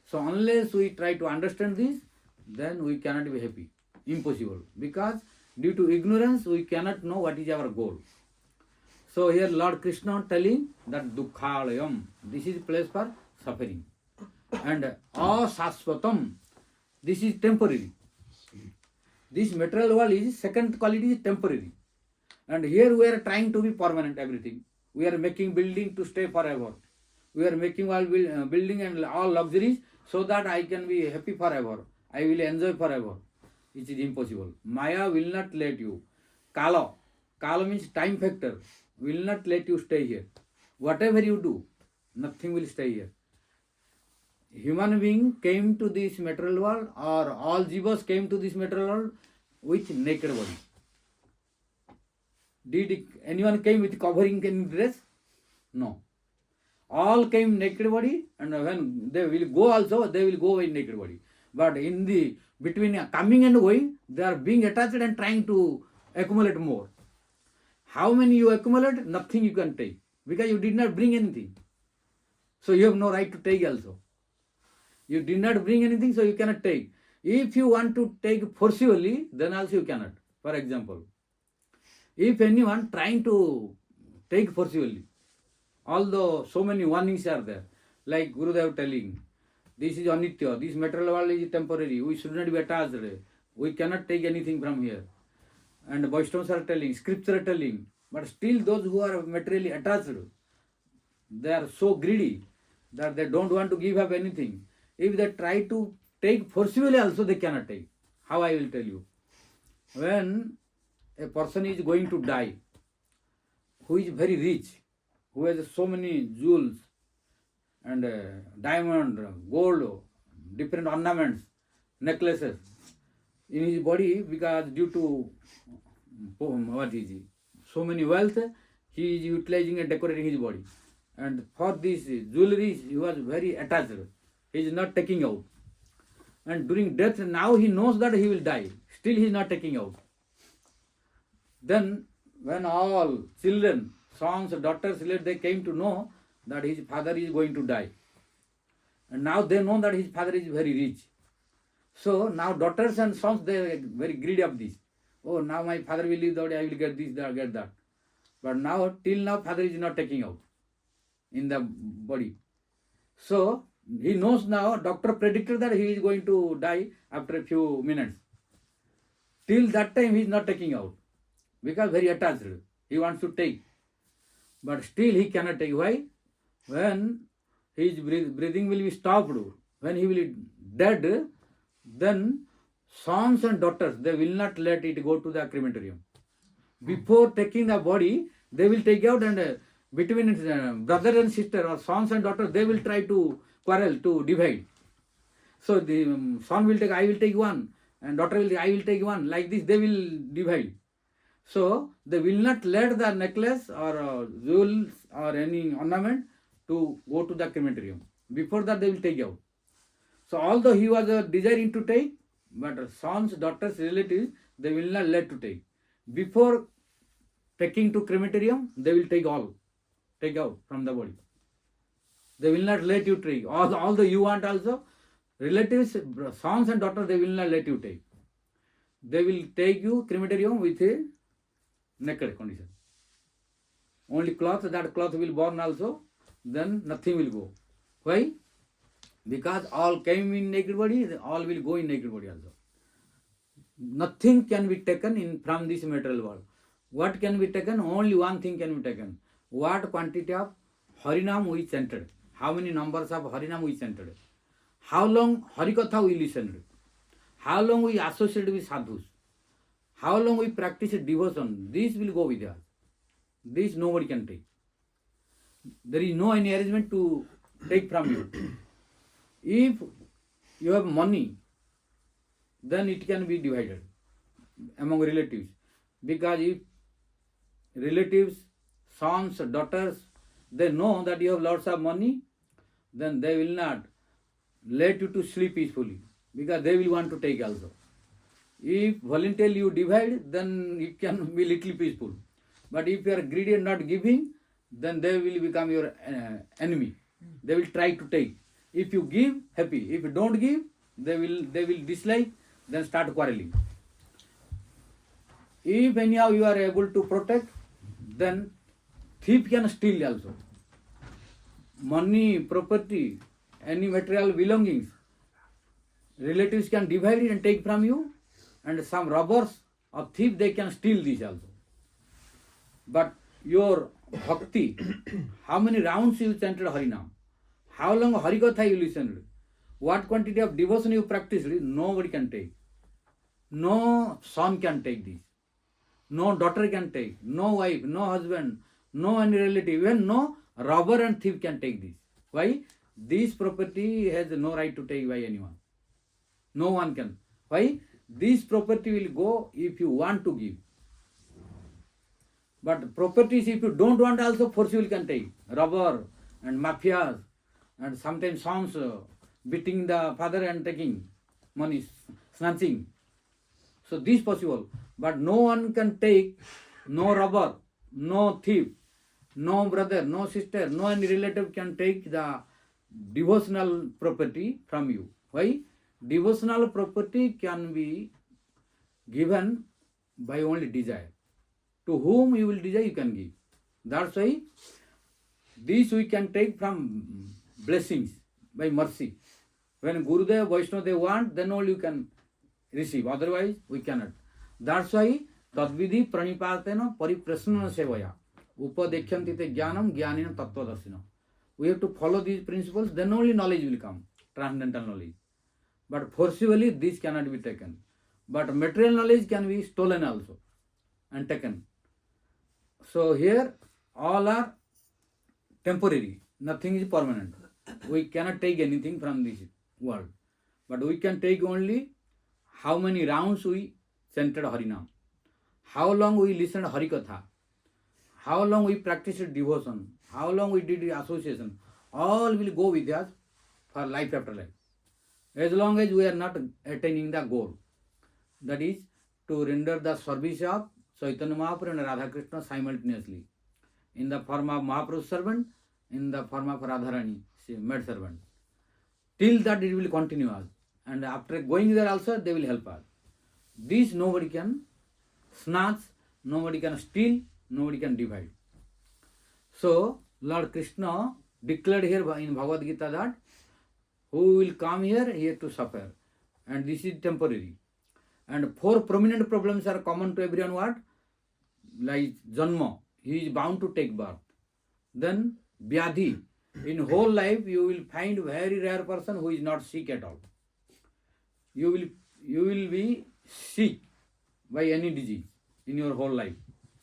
So unless we try to understand this, then we cannot be happy. Impossible. Because due to ignorance, we cannot know what is our goal. So here Lord Krishna telling that dukkhalayam, this is place for suffering. And asasvatam, this is temporary. This material world is, second quality is temporary. And here we are trying to be permanent everything. We are making building to stay forever. We are making all building and all luxuries so that I can be happy forever. I will enjoy forever. It is impossible. Maya will not let you. Kala means time factor, will not let you stay here. Whatever you do, nothing will stay here. Human being came to this material world, or all jivas came to this material world with naked body. Did anyone came with covering dress? No. All came naked body, and when they will go also, they will go with naked body. But in the between coming and going, they are being attached and trying to accumulate more. How many you accumulate? Nothing you can take, because you did not bring anything. So you have no right to take also. You did not bring anything, so you cannot take. If you want to take forcibly, then also you cannot. For example, if anyone trying to take forcibly, although so many warnings are there, like Gurudev telling, this is anitya, this material world is temporary, we should not be attached, we cannot take anything from here. And Vaishnavas are telling, scripture are telling, but still those who are materially attached, they are so greedy that they don't want to give up anything. If they try to take forcibly also, they cannot take. How I will tell you. When a person is going to die, who is very rich, who has so many jewels and diamond, gold, different ornaments, necklaces in his body, because due to so many wealth, he is utilizing and decorating his body. And for this jewelry, he was very attached. He is not taking out. And during death, now he knows that he will die. Still he is not taking out. Then when all children, sons, daughters, they came to know that his father is going to die. And now they know that his father is very rich. So now daughters and sons, they are very greedy of this. Oh, now my father will leave the body, I will get this, that, get that. But now, till now, father is not taking out in the body. So he knows now, doctor predicted that he is going to die after a few minutes. Till that time, he is not taking out, because very attached. He wants to take. But still he cannot take. Why? When his breathing will be stopped, when he will be dead, then sons and daughters, they will not let it go to the crematorium. Before taking the body, they will take out, and between brother and sister or sons and daughters, they will try to quarrel, to divide. So the son will take, I will take one, and daughter will take, I will take one. Like this, they will divide. So they will not let the necklace or jewels or any ornament to go to the crematorium. Before that, they will take out. So although he was desiring to take, but sons, daughters, relatives, they will not let to take. Before taking to crematorium, they will take out from the body. They will not let you take. Although you want also, relatives, sons and daughters, they will not let you take. They will take you crematorium with a naked condition. Only cloth, that cloth will burn also, then nothing will go. Why? Because all came in naked body, all will go in naked body also. Nothing can be taken from this material world. What can be taken? Only one thing can be taken. What quantity of Harinam we chanted? How many numbers of Harinam we chanted? how long Hari-katha we listened, how long we associate with sadhus, how long we practice devotion, this will go with us. This nobody can take. There is no any arrangement to take from you. If you have money, then it can be divided among relatives. Because if relatives, sons, daughters, they know that you have lots of money, then they will not let you to sleep peacefully, because they will want to take also. If voluntarily you divide, then it can be little peaceful. But if you are greedy and not giving, then they will become your enemy. They will try to take. If you give, happy. If you don't give, they will dislike, then start quarreling. If anyhow you are able to protect, then thief can steal also. Money, property, any material belongings, relatives can divide it and take from you, and some robbers or thief, they can steal this also. But your bhakti, how many rounds you chanted Harinam, how long Hari-katha you listened, what quantity of devotion you practiced, nobody can take. No son can take this. No daughter can take. No wife, no husband, no any relative, even no robber and thief can take this. Why? This property has no right to take by anyone. No one can. Why? This property will go if you want to give. But properties, if you don't want, also forcibly can take. Robber and mafias and sometimes sons beating the father and taking money, snatching. So this possible. But no one can take, no robber, no thief, no brother, no sister, no any relative can take the devotional property from you. Why? Devotional property can be given by only desire. To whom you will desire, you can give. That's why this we can take from blessings by mercy. When Gurudev, Vaishnava they want, then only you can receive. Otherwise, we cannot. That's why Tadvidhi pranipatena pariprasnana sevaya upadekhyante te jnanam jnanina tattvadasina. We have to follow these principles, then only knowledge will come, transcendental knowledge. But forcibly this cannot be taken. But material knowledge can be stolen also and taken. So here all are temporary, nothing is permanent. We cannot take anything from this world. But we can take only how many rounds we chanted Harinam, how long we listened Hari-katha, how long we practiced devotion, how long we did association. All will go with us for life after life. As long as we are not attaining the goal, that is to render the service of Chaitanya Mahaprabhu and Radha-Krishna simultaneously, in the form of Mahaprabhu's servant, in the form of Radharani, maid servant. Till that it will continue us. And after going there also, they will help us. This nobody can snatch, nobody can steal, nobody can divide. So, Lord Krishna declared here in Bhagavad Gita that who will come here to suffer. And this is temporary. And 4 prominent problems are common to everyone. What? Like Janma, he is bound to take birth. Then Vyadhi, in whole life you will find very rare person who is not sick at all. You will be sick by any disease in your whole life.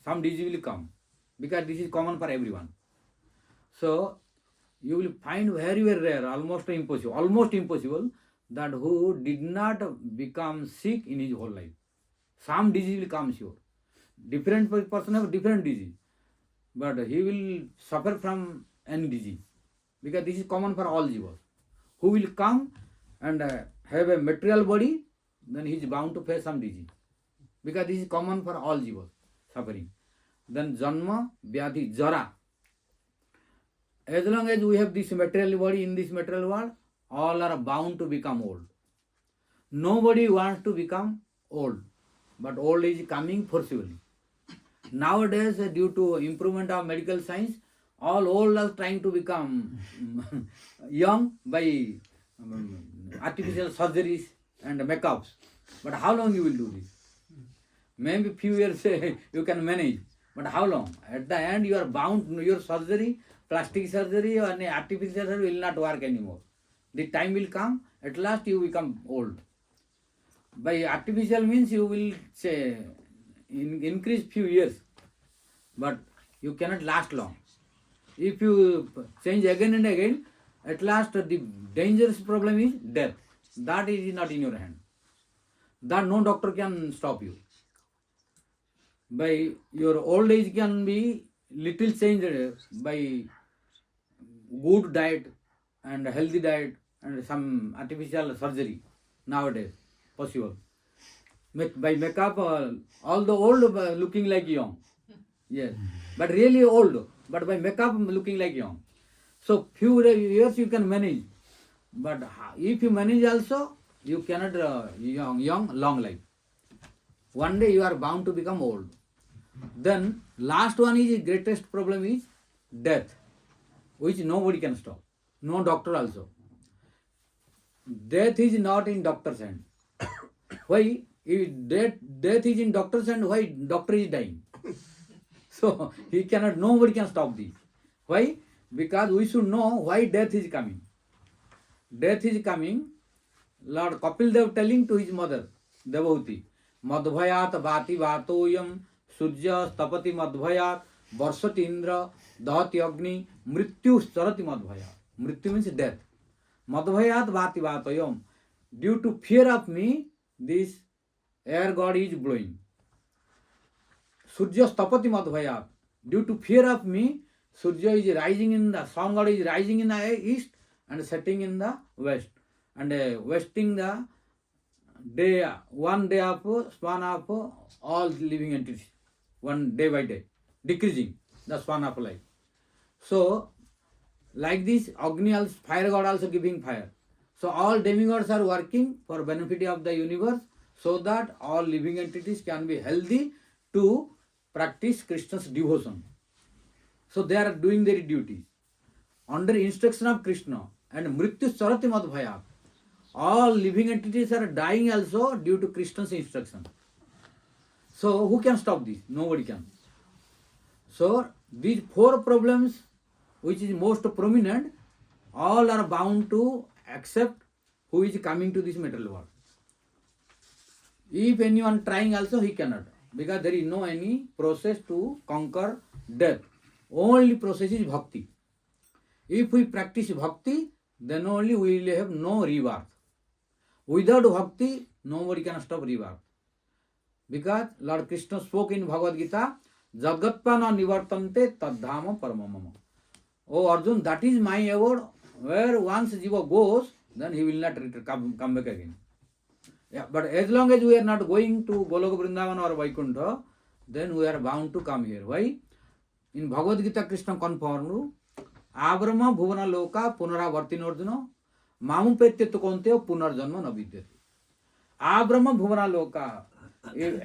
Some disease will come, because this is common for everyone. So you will find very, very rare, almost impossible, that who did not become sick in his whole life. Some disease will come sure. Different person have different disease, but he will suffer from any disease, because this is common for all jivas. Who will come and have a material body, then he is bound to face some disease, because this is common for all jivas suffering. Then Janma, Vyadhi, Jara. As long as we have this material body in this material world, all are bound to become old. Nobody wants to become old, but old is coming forcibly. Nowadays, due to improvement of medical science, all old are trying to become young by artificial surgeries and makeups. But how long you will do this? Maybe few years you can manage, but how long? At the end you are bound, your surgery, plastic surgery or any artificial surgery will not work anymore. The time will come, at last you become old. By artificial means you will say increase few years, but you cannot last long. If you change again and again, at last the dangerous problem is death. That is not in your hand. That no doctor can stop you. By your old age can be little changed by good diet and healthy diet and some artificial surgery nowadays possible. By makeup, all the old looking like young. Yes, but really old. But by makeup looking like young. So few years you can manage. But if you manage also, you cannot young long life. One day you are bound to become old. Then last one is the greatest problem is death, which nobody can stop. No doctor also. Death is not in doctor's hand. Why? If death is in doctor's hand, why doctor is dying? So he cannot, nobody can stop this. Why? Because we should know why death is coming. Death is coming. Lord Kapil Dev telling to his mother, Devavati, Madhvayat Vati Vatoyam Surya Stapati Madhvayat Varsati Indra Dahati Agni Mrityu Sarati Madhvayat. Mrityu means death. Madhvayat Vati Vatoyam. Due to fear of me, this air god is blowing. Surya Stapati Madhvayat. Due to fear of me, Surya is rising in the, sun god is rising in the east and setting in the west. And wasting the day, 1 day of span of all living entities, one day by day, decreasing the span of life. So, like this, Agni also, fire god also giving fire. So, all demigods are working for benefit of the universe so that all living entities can be healthy to practice Krishna's devotion. So, they are doing their duty. Under instruction of Krishna and Mrityu Sarati Madhvayat. All living entities are dying also due to Krishna's instruction. So who can stop this? Nobody can. So these 4 problems, which is most prominent, all are bound to accept who is coming to this material world. If anyone trying also, he cannot, because there is no any process to conquer death. Only process is bhakti. If we practice bhakti, then only we will have no rebirth. Without bhakti, nobody can stop rebirth. Because Lord Krishna spoke in Bhagavad Gita, Jagatpana nivartante tadhama paramamama. Oh Arjun, that is my abode, where once Jiva goes, then he will not come back again. Yeah, but as long as we are not going to Goloka Vrindavan or Vaikuntha, then we are bound to come here. Why? In Bhagavad Gita, Krishna confirmed, Abrahma bhuvana loka punaravartinorduna Mamupetya konteo punarjanma navidyate. Abrahma bhuvana loka,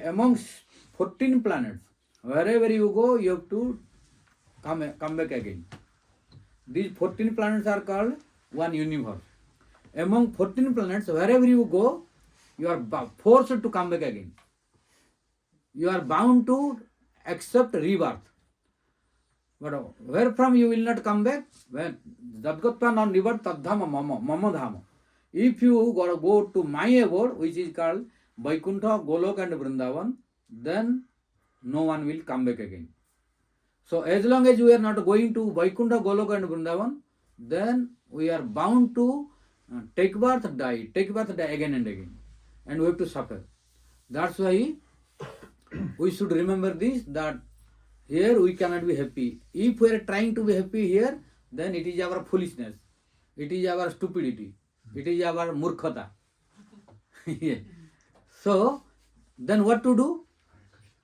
amongst 14 planets, wherever you go, you have to come back again. These 14 planets are called one universe. Among 14 planets, wherever you go, you are forced to come back again. You are bound to accept rebirth. But where from you will not come back? When Dadgatva non revert tadhama mama dhama. If you go to my abode, which is called Vaikuntha, Golok and Vrindavan, then no one will come back again. So as long as we are not going to Vaikuntha, Golok and Vrindavan, then we are bound to take birth, die again and again. And we have to suffer. That's why we should remember this, that here we cannot be happy. If we are trying to be happy here, then it is our foolishness. It is our stupidity. It is our murkhata. So, then what to do?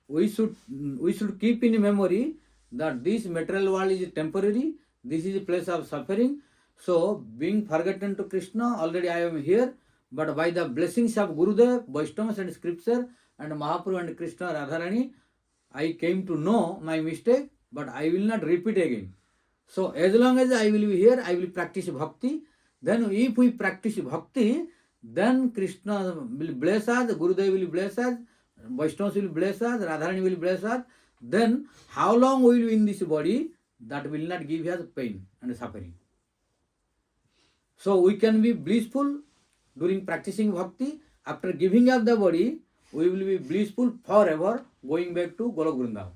We should keep in memory that this material world is temporary. This is a place of suffering. So, being forgotten to Krishna, already I am here. But by the blessings of Gurudev, Vaishnavas and Scripture, and Mahaprabhu and Krishna Radharani, I came to know my mistake, but I will not repeat again. So as long as I will be here, I will practice bhakti. Then if we practice bhakti, then Krishna will bless us, Gurudev will bless us, Vaishnavas will bless us, Radharani will bless us. Then how long we will be in this body, that will not give us pain and suffering. So we can be blissful during practicing bhakti. After giving up the body, we will be blissful forever, going back to Golok Vrindavan.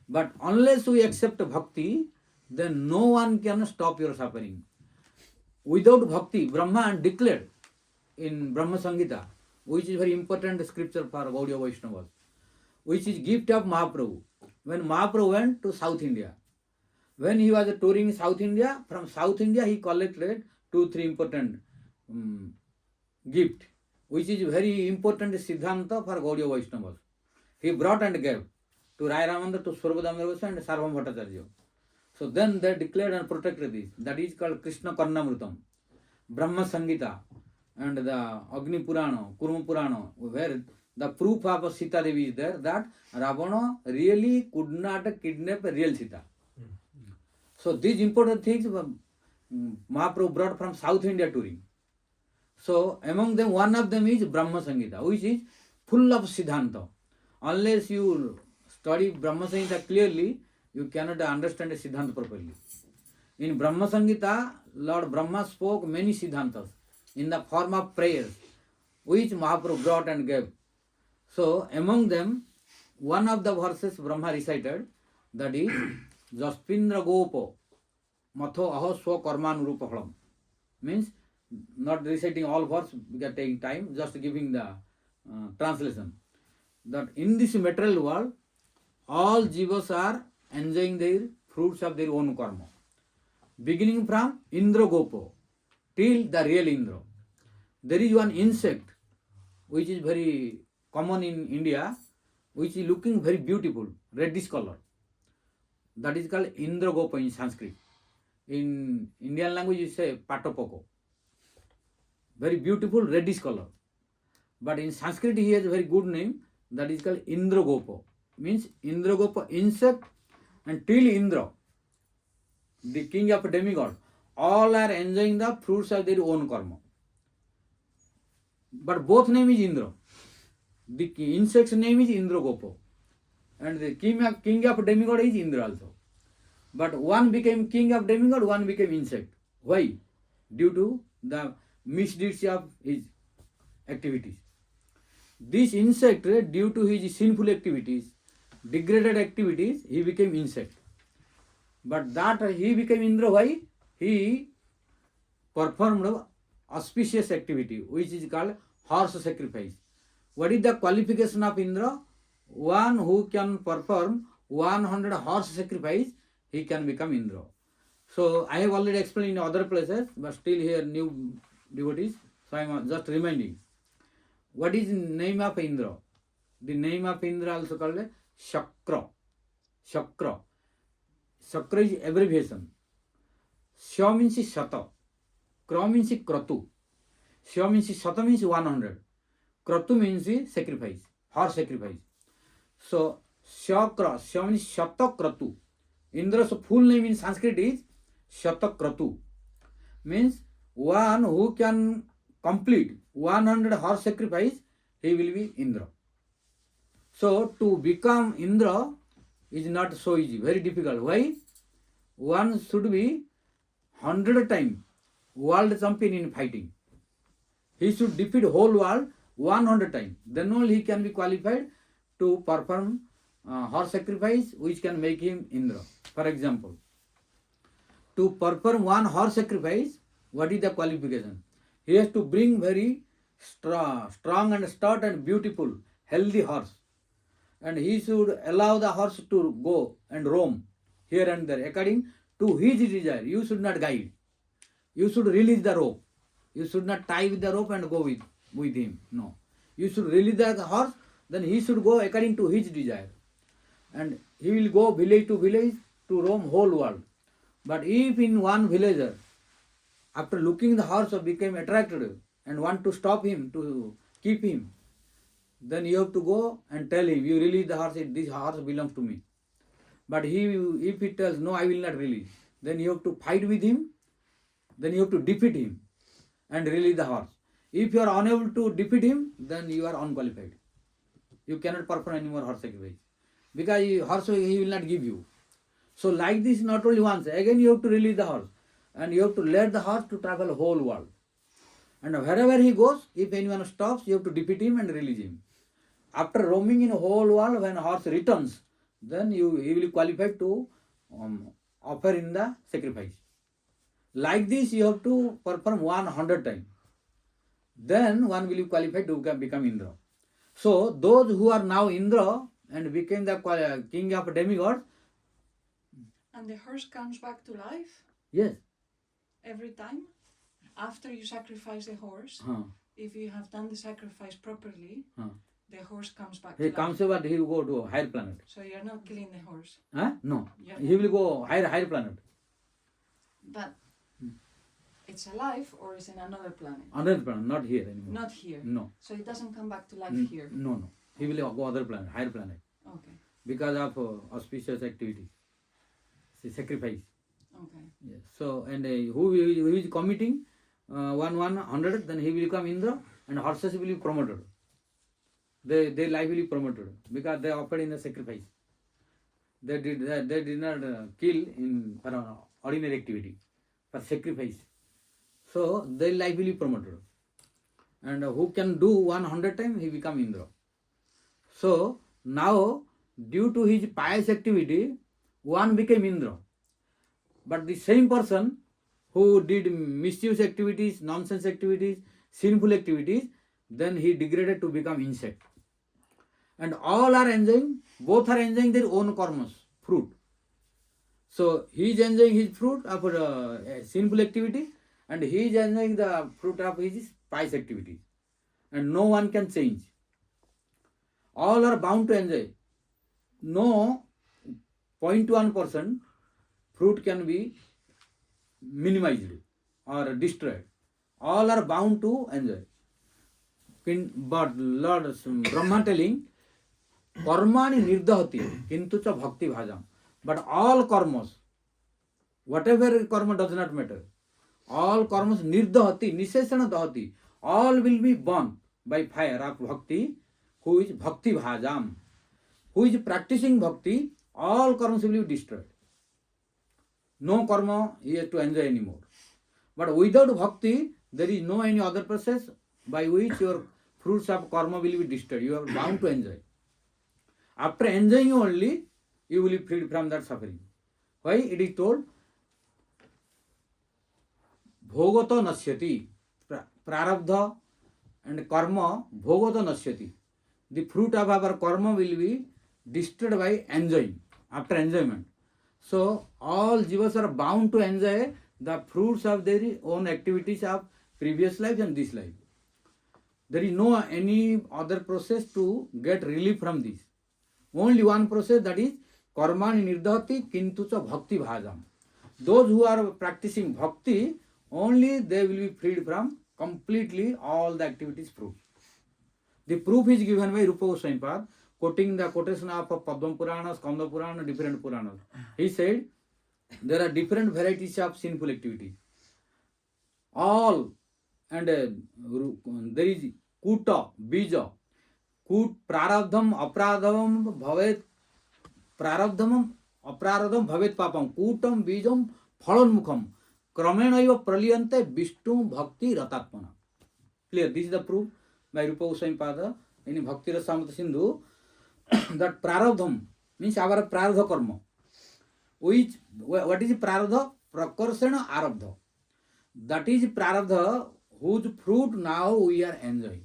But unless we accept bhakti, then no one can stop your suffering. Without bhakti, Brahma declared in Brahma Samhita, which is very important scripture for Gaudiya Vaishnavas, which is gift of Mahaprabhu. When Mahaprabhu went to South India, when he was touring South India, from South India he collected 2-3 important gift, which is very important Siddhanta for Gaudiya Vaishnavas. He brought and gave to Rai Ramandra, to Svarupa and Sarvam Bhattacharya. So then they declared and protected this. That is called Krishna Karnamrutam, Brahma Samhita, and the Agni Purana, Kurma Purana, where the proof of Sita Devi is there that Ravana really could not kidnap a real Sita. So these important things Mahaprabhu brought from South India touring. So among them, one of them is Brahma Samhita, which is full of Siddhanta. Unless you study Brahma Samhita clearly, you cannot understand a Siddhanta properly. In Brahma Samhita, Lord Brahma spoke many Siddhantas in the form of prayers, which Mahaprabhu brought and gave. So among them, one of the verses Brahma recited, that is Jaspindra Gopo Matho Aho Swa Karmanurupa Phalam. Means, not reciting all verse, we are taking time, just giving the translation. That in this material world, all jivas are enjoying their fruits of their own karma. Beginning from Indra Gopo till the real Indra. There is one insect which is very common in India, which is looking very beautiful, reddish color. That is called Indra Gopa in Sanskrit. In Indian language you say Patapoko. Very beautiful reddish color. But in Sanskrit he has a very good name, that is called Indra Gopa. Means Indra Gopa insect, and till Indra, the king of demigod, all are enjoying the fruits of their own karma. But both name is Indra. The insect's name is Indra Gopa, and the king of demigod is Indra also. But one became king of demigod, one became insect. Why? Due to the misdeeds of his activities. This insect, due to his sinful activities, degraded activities, he became insect. But that he became Indra, why? He performed auspicious activity, which is called horse sacrifice. What is the qualification of Indra? One who can perform 100 horse sacrifice, he can become Indra. So I have already explained in other places, but still here new devotees, so I am just reminding. What is the name of Indra? The name of Indra also called Shakra. Shakra. Shakra is abbreviation. Sha means Shata. Kra means Kratu. Sha means Shata means 100. Kratu means sacrifice, horse sacrifice. So Shakra, Sha means Shata Kratu. Indra's full name in Sanskrit is Shata Kratu. Means one who can complete 100 horse sacrifice, he will be Indra. So to become Indra is not so easy, very difficult. Why? One should be 100 times world champion in fighting. He should defeat whole world 100 times. Then only he can be qualified to perform horse sacrifice, which can make him Indra. For example, to perform one horse sacrifice, what is the qualification? He has to bring very strong and stout and beautiful, healthy horse. And he should allow the horse to go and roam here and there according to his desire. You should not guide. You should release the rope. You should not tie with the rope and go with him. No. You should release the horse, then he should go according to his desire. And he will go village to roam whole world. But if in one villager, after looking the horse became attracted and want to stop him, to keep him, then you have to go and tell him, you release the horse, this horse belongs to me. But if he tells, no, I will not release, then you have to fight with him, then you have to defeat him and release the horse. If you are unable to defeat him, then you are unqualified. You cannot perform any more horse sacrifice, because horse he will not give you. So like this, not only once, again you have to release the horse. and you have to let the horse to travel whole world. And wherever he goes, if anyone stops, you have to defeat him and release him. After roaming in whole world, when horse returns, then he will qualify to offer in the sacrifice. Like this, you have to perform 100 times. Then one will qualify to become Indra. So those who are now Indra and became the king of demigods. And the horse comes back to life Yes. every time? After you sacrifice the horse, if you have done the sacrifice properly, the horse comes back to He life. comes but he will go to a higher planet. So you're not killing the horse. No. Yeah. He will go higher planet. But it's alive or it's in another planet? Another planet, not here anymore. Not here. No. So it doesn't come back to life here. No. He will go other planet, higher planet. Okay. Because of auspicious activity. See, sacrifice. Okay. Yes. So, and who is committing 100, then he will become Indra and horses will be promoted. Their life will be promoted because they offered in the sacrifice. They did not kill in for ordinary activity, for sacrifice. So their life will be promoted. And who can do 100 times, he become Indra. So now, due to his pious activity, one became Indra. But the same person who did mischievous activities, nonsense activities, sinful activities, then he degraded to become insect. And all are enjoying, both are enjoying their own karmas, fruit. So he is enjoying his fruit of sinful activity and he is enjoying the fruit of his pious activity. And no one can change. All are bound to enjoy. No 0.1% fruit can be minimized or destroyed. All are bound to enjoy. But Lord Brahma telling, karmani nirdahati kintu cha bhakti bhajam. But all karmas, whatever karma does not matter. All karmas nirdahati, nisesana dahati. All will be burned by fire of bhakti, who is bhakti bhajam. Who is practicing bhakti, all karmas will be destroyed. No karma he has to enjoy anymore. But without bhakti, there is no any other process by which your fruits of karma will be destroyed. You are bound to enjoy. After enjoying only, you will be freed from that suffering. Why? It is told, bhogato nasyati, prarabdha and karma, bhogato nasyati. The fruit of our karma will be destroyed by enjoying, after enjoyment. So, all jivas are bound to enjoy the fruits of their own activities of previous life and this life. There is no any other process to get relief from this. Only one process, that is karmani nirdhati kintu cha bhakti bhajam. Those who are practicing bhakti, only they will be freed from completely all the activities fruits. The proof is given by Rupa Goswami, quoting the quotation of Padma Purana, Skanda Purana, different Puranas. He said, there are different varieties of sinful activities. All, and there is kuta, bija, prarabdham, aparadham, bhavet, prarabdham, aparadham, bhavet papam, kutam, bijam, phalanmukham, kramenaiva praliyante, vishnu, bhakti, ratatmana. Clear, this is the proof by Rupa Goswami Pada in Bhakti Rasamrita Sindhu, that prarabdham means our prarabdha karma. Which, what is prarabdha? Prakarsana arabdha. That is prarabdha whose fruit now we are enjoying.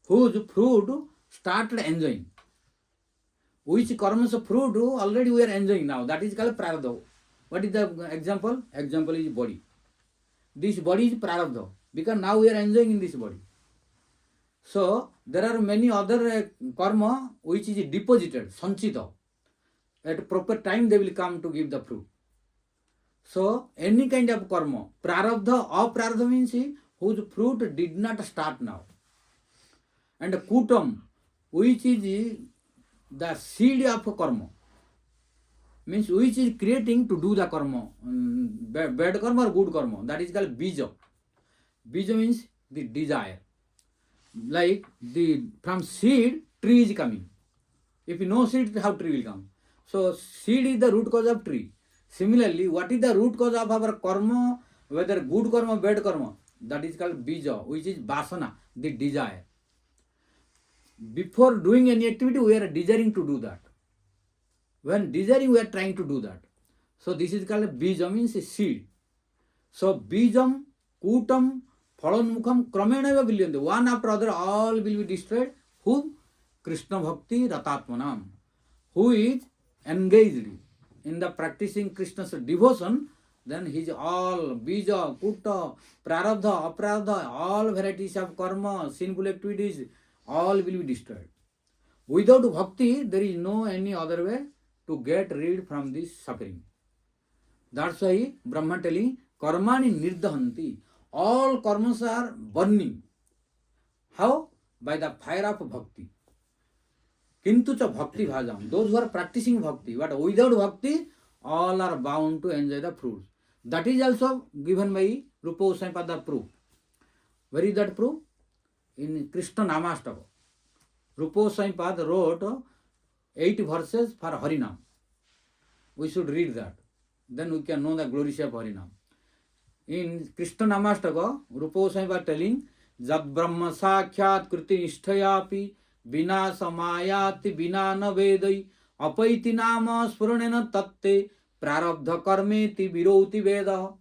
Whose fruit started enjoying. Which karma's fruit already we are enjoying now. That is called prarabdha. What is the example? Example is body. This body is prarabdha because now we are enjoying in this body. So, there are many other karma which is deposited, sanchita. At proper time they will come to give the fruit. So, any kind of karma, prarabdha, aprarabdha means whose fruit did not start now. And kutam, which is the seed of karma, means which is creating to do the karma, bad karma or good karma, that is called bija. Bija means the desire. Like from seed, tree is coming. If no seed, how tree will come? So seed is the root cause of tree. Similarly, what is the root cause of our karma, whether good karma, bad karma? That is called bija, which is vasana, the desire. Before doing any activity, we are desiring to do that. When desiring, we are trying to do that. So this is called bija, means a seed. So bijam, kutam, phalanmukham, kramena vilyante. One after other, all will be destroyed. Who? Krishna Bhakti Ratatmanam. Who is engaged in the practicing Krishna's devotion, then his all bija, kutta, prarabdha, aprarabdha, all varieties of karma, sinful activities, all will be destroyed. Without bhakti, there is no any other way to get rid from this suffering. That's why Brahma telling, karmani nirdahanti. All karmas are burning. How? By the fire of bhakti. Kintu cha bhakti bhajam. Those who are practicing bhakti, but without bhakti, all are bound to enjoy the fruits. That is also given by Rupa Goswami Pada proof. Where is that proof? In Krishna Namastaka. Rupa Goswami Pada wrote 8 verses for Harinam. We should read that. Then we can know the glories of Harinam. In Krishna Namastaka, Rupa Goswami Pada telling, Jad Brahma Sakhyat Kriti Nishtayapi Bina Samayati Bina Navedai Apaiti Nama Spuranena Tatte Prarabdha Karmeti Viroti Veda.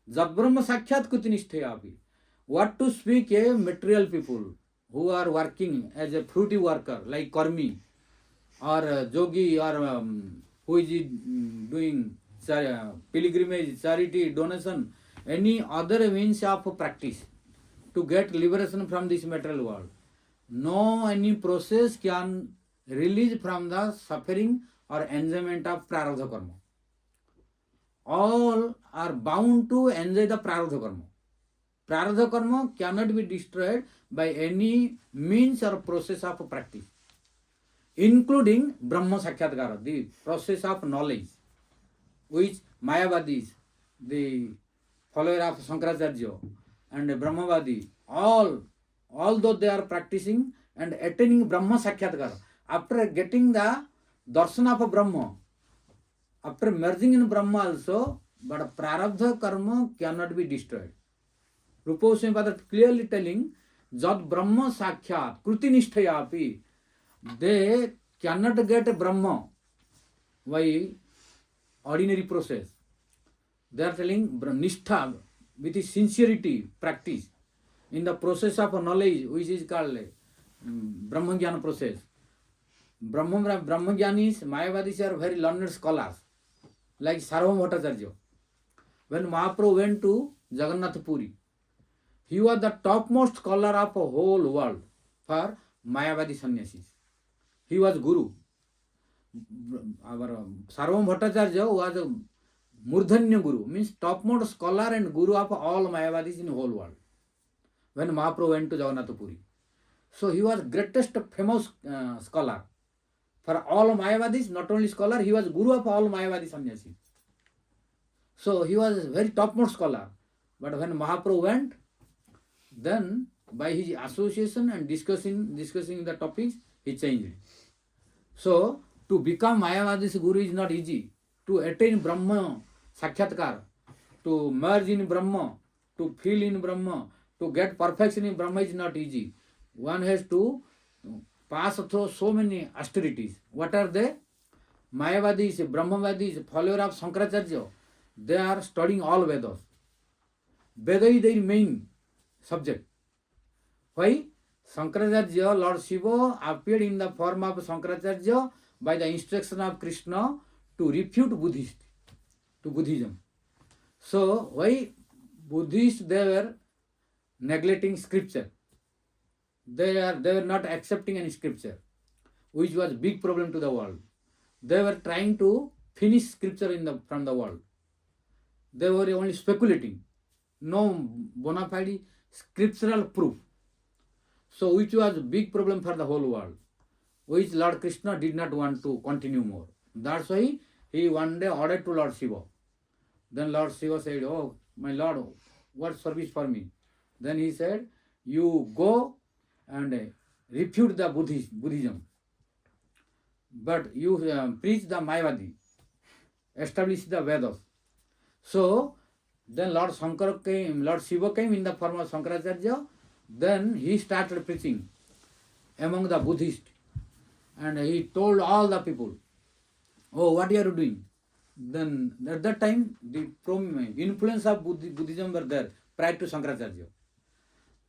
Jad Brahma Sakhyat Kriti Nishtayapi. What to speak a material people who are working as a fruity worker like Karmi or Jogi or who is doing pilgrimage, charity, donation, any other means of practice to get liberation from this material world. No any process can release from the suffering or enjoyment of prarabdha karma. All are bound to enjoy the prarabdha karma. Prarabdha karma cannot be destroyed by any means or process of practice, including Brahma Sakyatkara, the process of knowledge, which Mayavadis, the follower of Shankaracharya, and Brahmavadi, although they are practicing and attaining Brahma Sakyatkara, after getting the darshan of Brahma, after merging in Brahma also, but prarabdha karma cannot be destroyed. Rupa Goswami Pada clearly telling, Jad Brahma Sakhyat Kruti Nishtayapi, they cannot get Brahma by ordinary process. They are telling Nishtha with sincerity practice in the process of knowledge, which is called Brahma Jnana process. Brahma Jnanis, Mayavadis are very learned scholars, like Sarvabhauma Bhattacharya. When Mahaprabhu went to Jagannath Puri, he was the topmost scholar of the whole world for Mayavadi sannyasis. He was Guru. Our Sarvabhauma Bhattacharya was a Murdhanya Guru, means topmost scholar and Guru of all Mayavadis in the whole world. When Mahaprabhu went to Jagannath Puri, so he was greatest famous scholar for all Mayavadis. Not only scholar, he was Guru of all Mayavadi sannyasis. So he was very topmost scholar. But when Mahaprabhu went, then by his association and discussing the topics, he changed. So to become Mayavadi's Guru is not easy. To attain Brahma Sakyatkar, to merge in Brahma, to feel in Brahma, to get perfection in Brahma is not easy. One has to pass through so many austerities. What are they? Mayavadis, Brahmavadis, follower of Shankaracharya, they are studying all Vedas. Veda is their main subject. Why? Shankaracharya, Lord Shiva, appeared in the form of Shankaracharya by the instruction of Krishna to refute Buddhism. So, why Buddhists, they were neglecting scripture. They were not accepting any scripture, which was a big problem to the world. They were trying to finish scripture from the world. They were only speculating. No bona fide scriptural proof. So, which was a big problem for the whole world, which Lord Krishna did not want to continue more. That's why he one day ordered to Lord Shiva. Then Lord Shiva said, "Oh, my Lord, what service for me?" Then he said, "You go and refute the Buddhism. But you preach the Mayavadi. established the Vedas. So then Lord Shiva came in the form of Shankaracharya. Then he started preaching among the Buddhists, and he told all the people, "Oh, what you are doing?" Then at that time, the influence of Buddhism were there prior to Shankaracharya.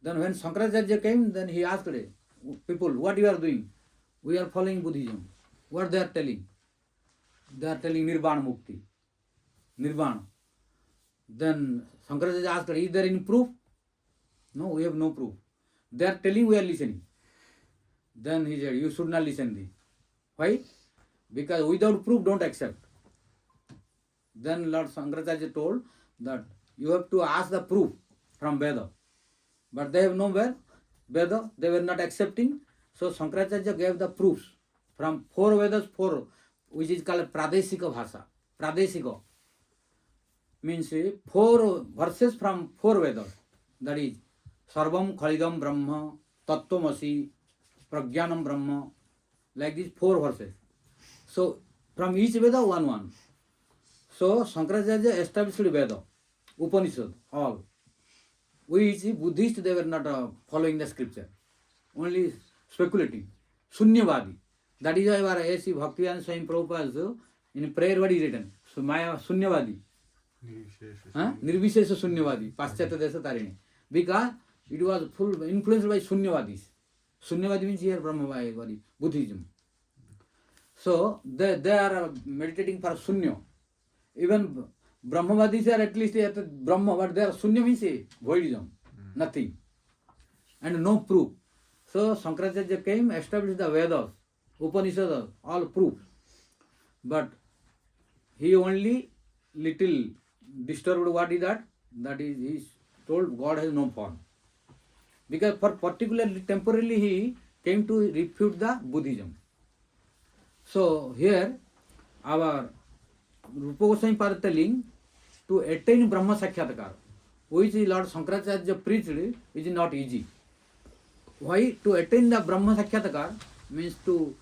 Then when Shankaracharya came, then he asked people, "What you are doing?" "We are following Buddhism." What they are telling? They are telling Nirvana Mukti. Nirvana. Then Shankaracharya asked, "Is there any proof?" "No, we have no proof." They are telling, we are listening. Then he said, "You should not listen this." Why? Because without proof, don't accept. Then Lord Shankaracharya told that you have to ask the proof from Veda. But they have no Veda, they were not accepting. So Shankaracharya gave the proofs from 4 Vedas, 4, which is called Pradeshika Bhasha. Pradeshika means 4 verses from 4 Vedas. That is Sarvam Khalidam Brahma, Tattvamasi, Prajnanam Brahma, like these 4 verses. So from each Veda, one. So Shankaracharya established Veda, Upanishad, all. Which Buddhists, they were not following the scripture, only speculating, Sunyavadi. That is why our A.C. Bhakti and Swami Prabhupada in prayer what is written? Maya Sunyavadi. Nirvishesha Sunyavadi, Paschatya Desa Tarini. Because it was full influenced by Sunyavadis. Sunyavadi means here Brahmavadi, Buddhism. So they are meditating for Sunya. Even Brahmavadis are at least at Brahma, but they are Sunya means voidism, nothing. And no proof. So Shankaracharya came, established the Vedas, Upanishads, all proofs. But he only little disturbed what is that? That is, he told God has no form. Because for particularly temporarily he came to refute the Buddhism. So here our Rupa Goswami Pada telling to attain Brahma Sakshatkar, which Lord Shankaracharya preached, is not easy. Why? To attain the Brahma Sakshatkar means to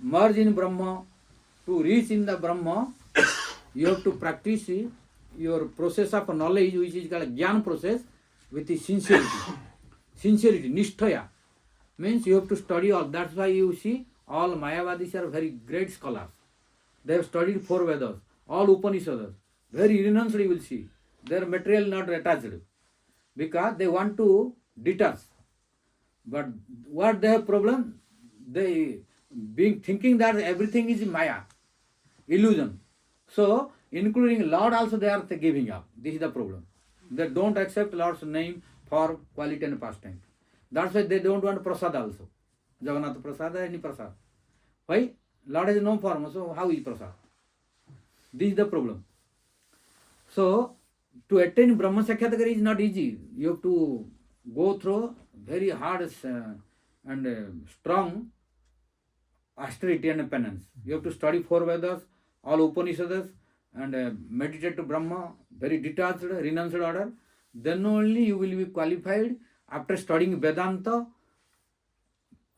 merge in Brahma, to reach in the Brahma, you have to practice your process of knowledge, which is called Jnana process, with sincerity. Sincerity, Nishtaya, means you have to study all. That's why you see all Mayavadis are very great scholars. They have studied 4 Vedas, all Upanishads, very renounced you will see. Their material not attached because they want to detach. But what they have problem? They being thinking that everything is Maya, illusion. So including Lord also they are giving up. This is the problem. They don't accept Lord's name for quality and pastime. That's why they don't want prasad also. Jagannath prasad, any prasad. Why? Lord has no form, so how is prasad? This is the problem. So to attain Brahma Sakshatkar is not easy. You have to go through very hard and strong austerity and penance. You have to study 4 Vedas, all Upanishads, and meditate to Brahma, very detached, renounced order. Then only you will be qualified. After studying Vedanta,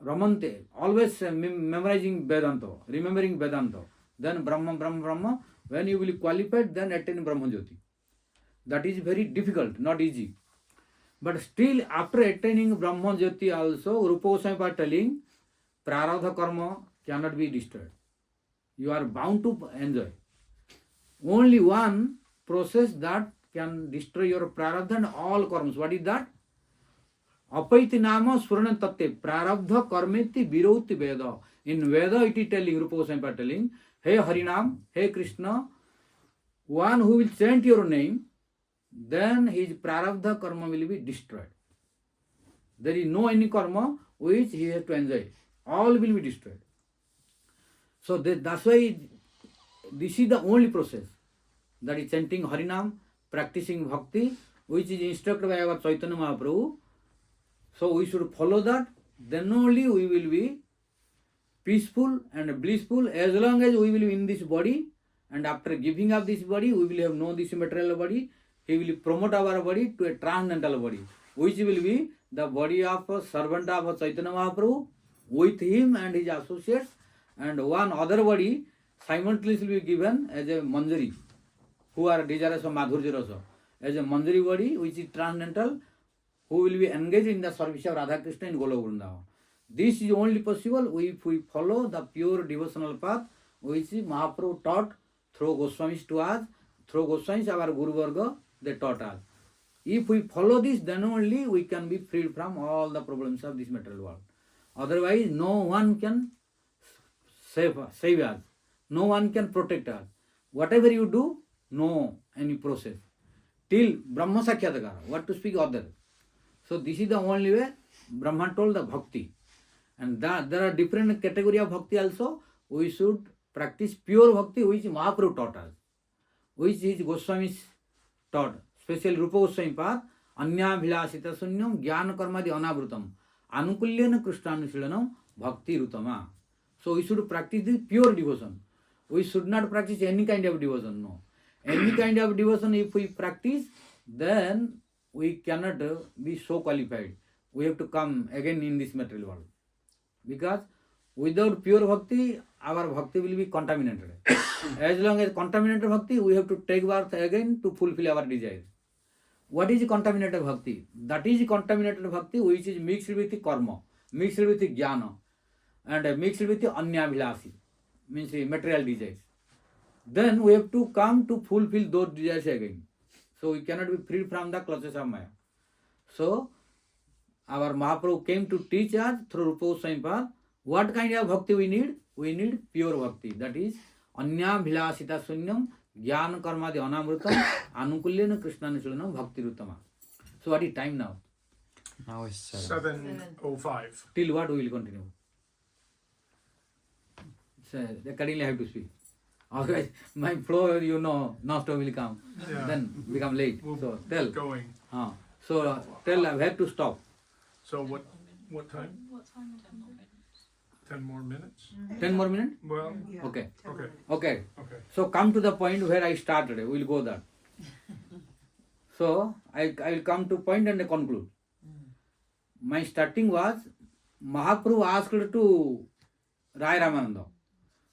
Ramante, always memorizing Vedanta, remembering Vedanta. Then Brahma. When you will be qualified, then attain Brahma Jyoti. That is very difficult, not easy. But still, after attaining Brahma Jyoti also, Rupa Goswami Pada telling, Prarabdha karma cannot be destroyed. You are bound to enjoy. Only one process that can destroy your prarabdha and all karmas. What is that? Apaiti nama surana tatte prarabdha karmeti viroti Veda. In Veda it is telling, Rupa Goswami Pada telling, hey Harinam, hey Krishna, one who will chant your name, then his prarabdha karma will be destroyed. There is no any karma which he has to enjoy. All will be destroyed. So that's why this is the only process. That is chanting Harinam, practicing Bhakti, which is instructed by our Chaitanya Mahaprabhu. So we should follow that. Then only we will be peaceful and blissful as long as we will be in this body. And after giving up this body, we will have no this material body. He will promote our body to a transcendental body, which will be the body of a servant of Chaitanya Mahaprabhu with him and his associates, and one other body simultaneously be given as a manjari, who are desirous of madhurya rasa, as a manjari body which is transcendental, who will be engaged in the service of Radha Krishna in Goloka Vrindavan. This is only possible if we follow the pure devotional path which Mahaprabhu taught through Goswamis to us, through Goswamis our Guru Varga, they taught us. If we follow this, then only we can be freed from all the problems of this material world. Otherwise, no one can save us. No one can protect us. Whatever you do, no any process. Till Brahma Sakhyatagara, what to speak other. So this is the only way Brahma told the bhakti. And there are different category of bhakti also. We should practice pure bhakti which Mahaprabhu taught us, which is Goswamis taught. Special Rupa Goswami path, Anya Bhilasita Sunyam, Jnana Karmadi Anavrutam, Anukulyana Krishnanusilanam, Bhakti Rutama. So we should practice this pure devotion. We should not practice any kind of devotion, no. Any kind of devotion if we practice, then we cannot be so qualified. We have to come again in this material world. Because without pure bhakti, our bhakti will be contaminated. As long as contaminated bhakti, we have to take birth again to fulfill our desires. What is contaminated bhakti? That is contaminated bhakti which is mixed with karma, mixed with jnana, and mixed with anya bhilasi, means material desires. Then we have to come to fulfill those desires again. So we cannot be freed from the clutches of Maya. So our Mahaprabhu came to teach us through Rupa Goswami path. What kind of bhakti we need? We need pure bhakti. That is Anya Bhilasita Sunyam, Jnana Karmadi Anamrutam, Anukulyana Krishnanusilanam, Bhakti Rutama. So what is time now? Now it's 7. 7:05. Till what we will continue? So accordingly I have to speak. Otherwise my flow, non-stop will come. Yeah. Then become late. We'll So tell. Going. So tell I have to stop. So what time? 10 more minutes? 10 more minutes? Well, Okay. okay. Okay. Okay. So come to the point where I started. We will go there. So I will come to point and conclude. My starting was Mahaprabhu asked to Rai Ramananda,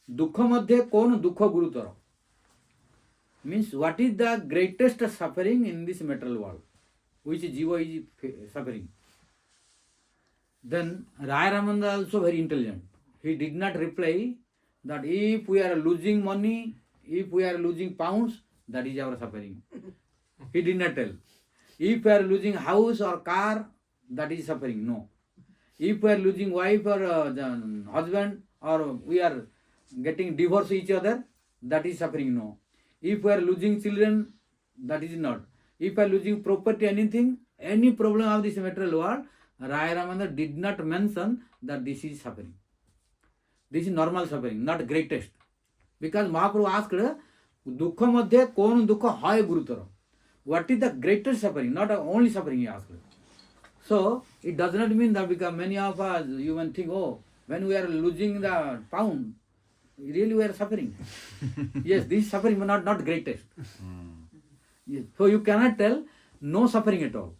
Dukha madhye kon dukha gurutara? Means what is the greatest suffering in this material world, which Jiva is suffering? Then Rai Ramananda also very intelligent. He did not reply that if we are losing money, if we are losing pounds, that is our suffering. He did not tell. If we are losing house or car, that is suffering. No. If we are losing wife or husband, or we are getting divorced each other, that is suffering. No. If we are losing children, that is not. If we are losing property, anything, any problem of this material world, Rai Ramananda did not mention that this is suffering. This is normal suffering, not greatest. Because Mahaprabhu asked, Dukha madhye kon dukha hai gurutara? What is the greatest suffering? Not only suffering, he asked. So, it does not mean that because many of us, you may think, when we are losing the pound, really we are suffering. Yes, this is suffering, but not greatest. Yes. So, you cannot tell no suffering at all.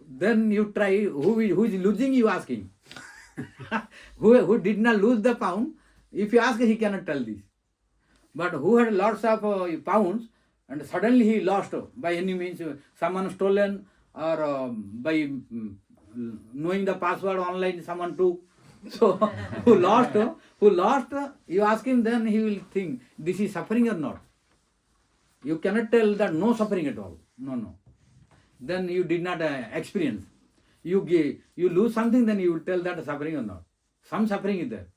Then you try, who is losing, you ask him. who did not lose the pound, if you ask, he cannot tell this. But who had lots of pounds, and suddenly he lost by any means, someone stolen, or by knowing the password online, someone took. So, who lost, you ask him, then he will think, this is suffering or not. You cannot tell that no suffering at all. No. Then you did not experience. You lose something, then you will tell that suffering or not. Some suffering is there.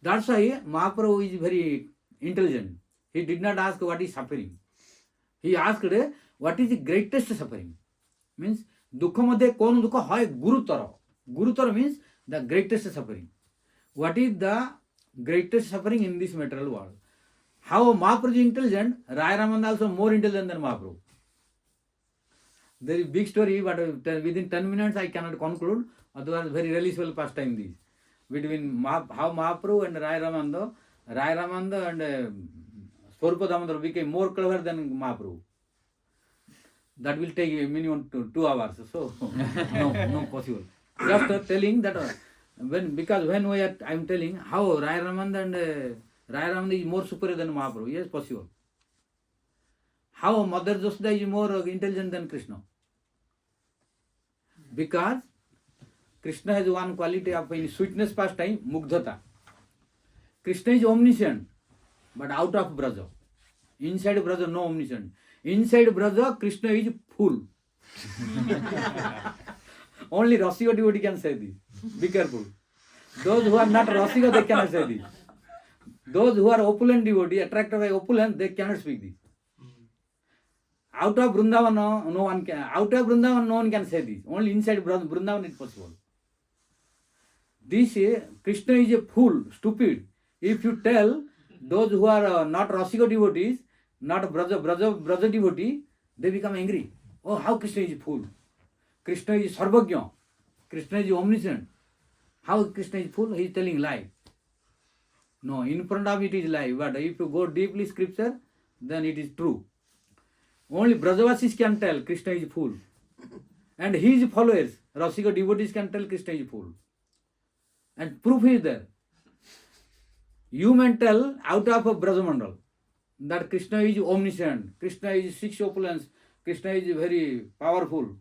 That's why Mahaprabhu is very intelligent. He did not ask what is suffering. He asked what is the greatest suffering. Means dukha madhye kon dukha hai gurutara. Gurutara means the greatest suffering. What is the greatest suffering in this material world? How Mahaprabhu is intelligent, Rai Ramananda also more intelligent than Mahaprabhu. There is big story, but within 10 minutes I cannot conclude. Otherwise, very reliable pastime this. Between how Mahaprabhu and Rai Ramananda and Svarupa Damodar became more clever than Mahaprabhu. That will take minimum 2 hours. So, no possible. Just telling that, when I am telling how Rai Ramananda and Radha Ramana is more superior than Mahaprabhu. Yes, possible. How Mother Josoda is more intelligent than Krishna? Because Krishna has one quality of in sweetness pastime, mugdhata. Krishna is omniscient, but out of Braja. Inside Braja, no omniscient. Inside Braja, Krishna is full. Only Rasika devotee can say this. Be careful. Those who are not Rasika, they cannot say this. Those who are opulent devotee, attracted by opulence, they cannot speak this. Out of Vrindavan, no one can. Out of Vrindavan, no one can say this. Only inside Vrindavan is possible. This Krishna is a fool, stupid. If you tell those who are not Rasika devotees, not Braja devotee, they become angry. Oh, how Krishna is a fool? Krishna is Sarvagya. Krishna is omniscient. How Krishna is fool? He is telling lie. No, in front of it is lie. But if you go deeply scripture, then it is true. Only Brajavasis can tell Krishna is fool. And his followers, Rasika devotees can tell Krishna is fool. And proof is there. You may tell out of a Brajamandal that Krishna is omniscient, Krishna is six opulence, Krishna is very powerful.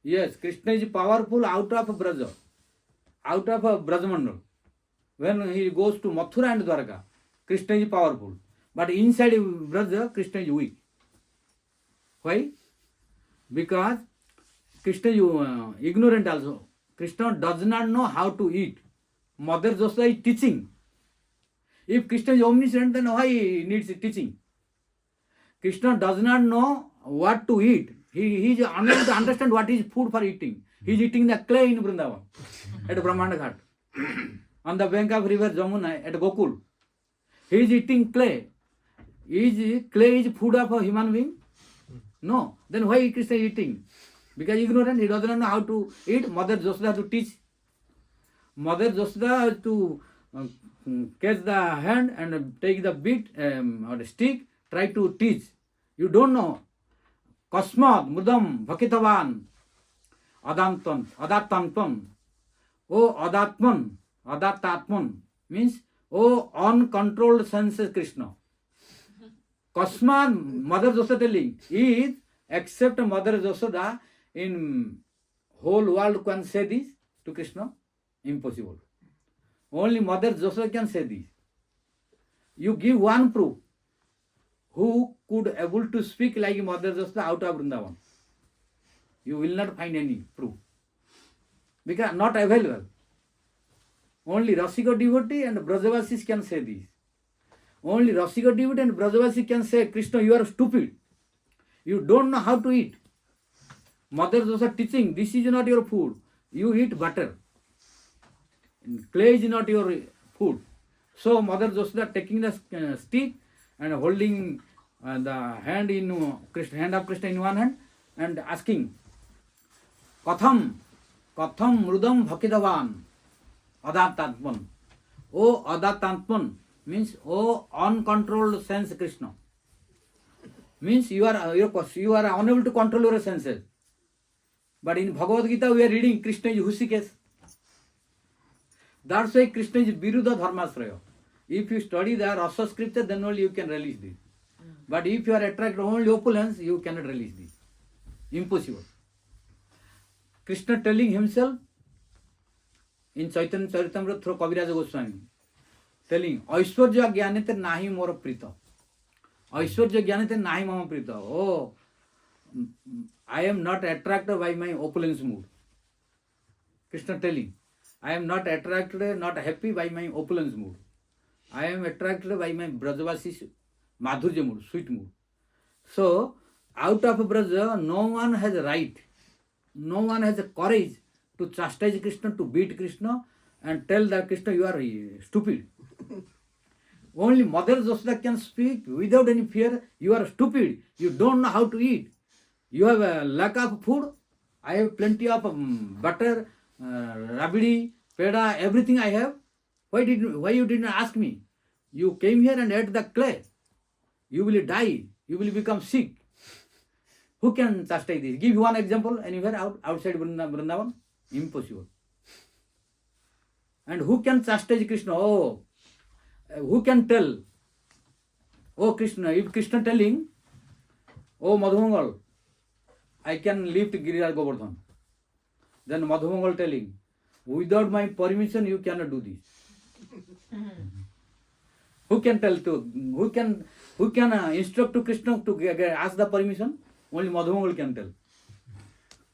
Yes, Krishna is powerful out of a Braja, out of a Brajamandal. When he goes to Mathura and Dwarka, Krishna is powerful. But inside Braja, Krishna is weak. Why? Because Krishna is ignorant also. Krishna does not know how to eat. Mother Josoda is teaching. If Krishna is omniscient, then why he needs teaching? Krishna does not know what to eat. He is unable to understand what is food for eating. He is eating the clay in Vrindavan at Brahmanda Ghat. On the bank of river Jamuna at Gokul. He is eating clay. Clay is food of a human being? No. Then why Krishna is eating? Because ignorant, he does not know how to eat. Mother Josoda to teach. Mother Josoda to catch the hand and take the beat or the stick, try to teach. You don't know. Kasmat mudam bhakitavan adattantam. Oh adatman means oh uncontrolled senses Krishna. Kasmat, Mother Josoda telling, is except Mother Josoda in whole world can say this to Krishna? Impossible. Only Mother Josoda can say this. You give one proof. Who could able to speak like Mother Josoda out of Vrindavan? You will not find any proof. Because not available. Only Rasika devotee and Brajavasis can say this. Only Rasika devotee and Brajavasi can say, Krishna, you are stupid. You don't know how to eat. Mother Josoda teaching, this is not your food. You eat butter. Clay is not your food. So Mother Josoda taking the stick and holding the hand in hand of Krishna in one hand and asking, Katham mrudam bhakidavan adattatman. Oh adattatman means oh uncontrolled sense Krishna. Means you are unable to control your senses. But in Bhagavad Gita we are reading Krishna is Husikes. That's why Krishna is Viruddha Dharmasraya. If you study the Rasa scripture, then only you can release this. But if you are attracted only opulence, you cannot release this. Impossible. Krishna telling himself in Chaitanya Charitamrita through Kaviraj Goswami, telling, Aishwarya Gyanete nahi mora prita. Aishwarya Gyanete nahi mama prita. Oh, I am not attracted by my opulence mood. Krishna telling, I am not attracted, not happy by my opulence mood. I am attracted by my Brajavasi Madhurya mood, sweet mood. So, out of Braja, no one has a right, no one has a courage to chastise Krishna, to beat Krishna and tell that Krishna, you are stupid. Only Mother Josoda can speak without any fear, you are stupid, you don't know how to eat. You have a lack of food, I have plenty of butter, rabidi, peda, everything I have. Why you did not ask me? You came here and ate the clay. You will die. You will become sick. Who can chastise this? Give one example anywhere outside Vrindavan. Impossible. And who can chastise Krishna? Oh, Who can tell? Oh Krishna, if Krishna telling, oh Madhumangal, I can lift Giriraj Govardhan. Then Madhumangal telling, without my permission you cannot do this. Who can tell to? Who can instruct to Krishna to ask the permission? Only Madhumangal can tell.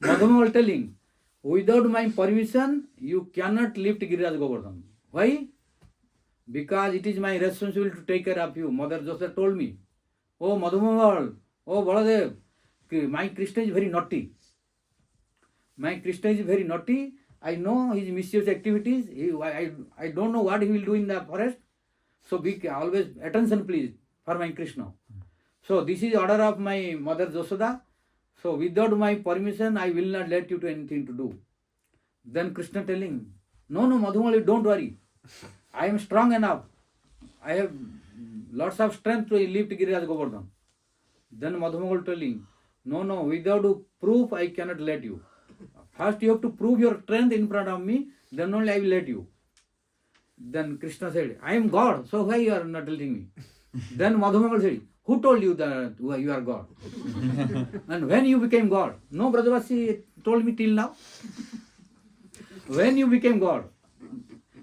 Madhumangal telling, without my permission you cannot lift Giriraj Govardhan. Why? Because it is my responsibility to take care of you. Mother Joseph told me, oh Madhumangal, oh Baladev, my Krishna is very naughty. My Krishna is very naughty. I know his mischievous activities. I don't know what he will do in the forest. So be always attention please for my Krishna. So this is order of my mother Josoda. So without my permission I will not let you to anything to do. Then Krishna telling, no Madhumangal, don't worry. I am strong enough. I have lots of strength to lift Giriraj Govardhan. Then Madhumangal telling, no, without proof I cannot let you. First you have to prove your strength in front of me, then only I will let you. Then Krishna said, I am God, so why you are not telling me? Then Madhumangal said, who told you that you are God? And when you became God? No Brajavasi told me till now. When you became God?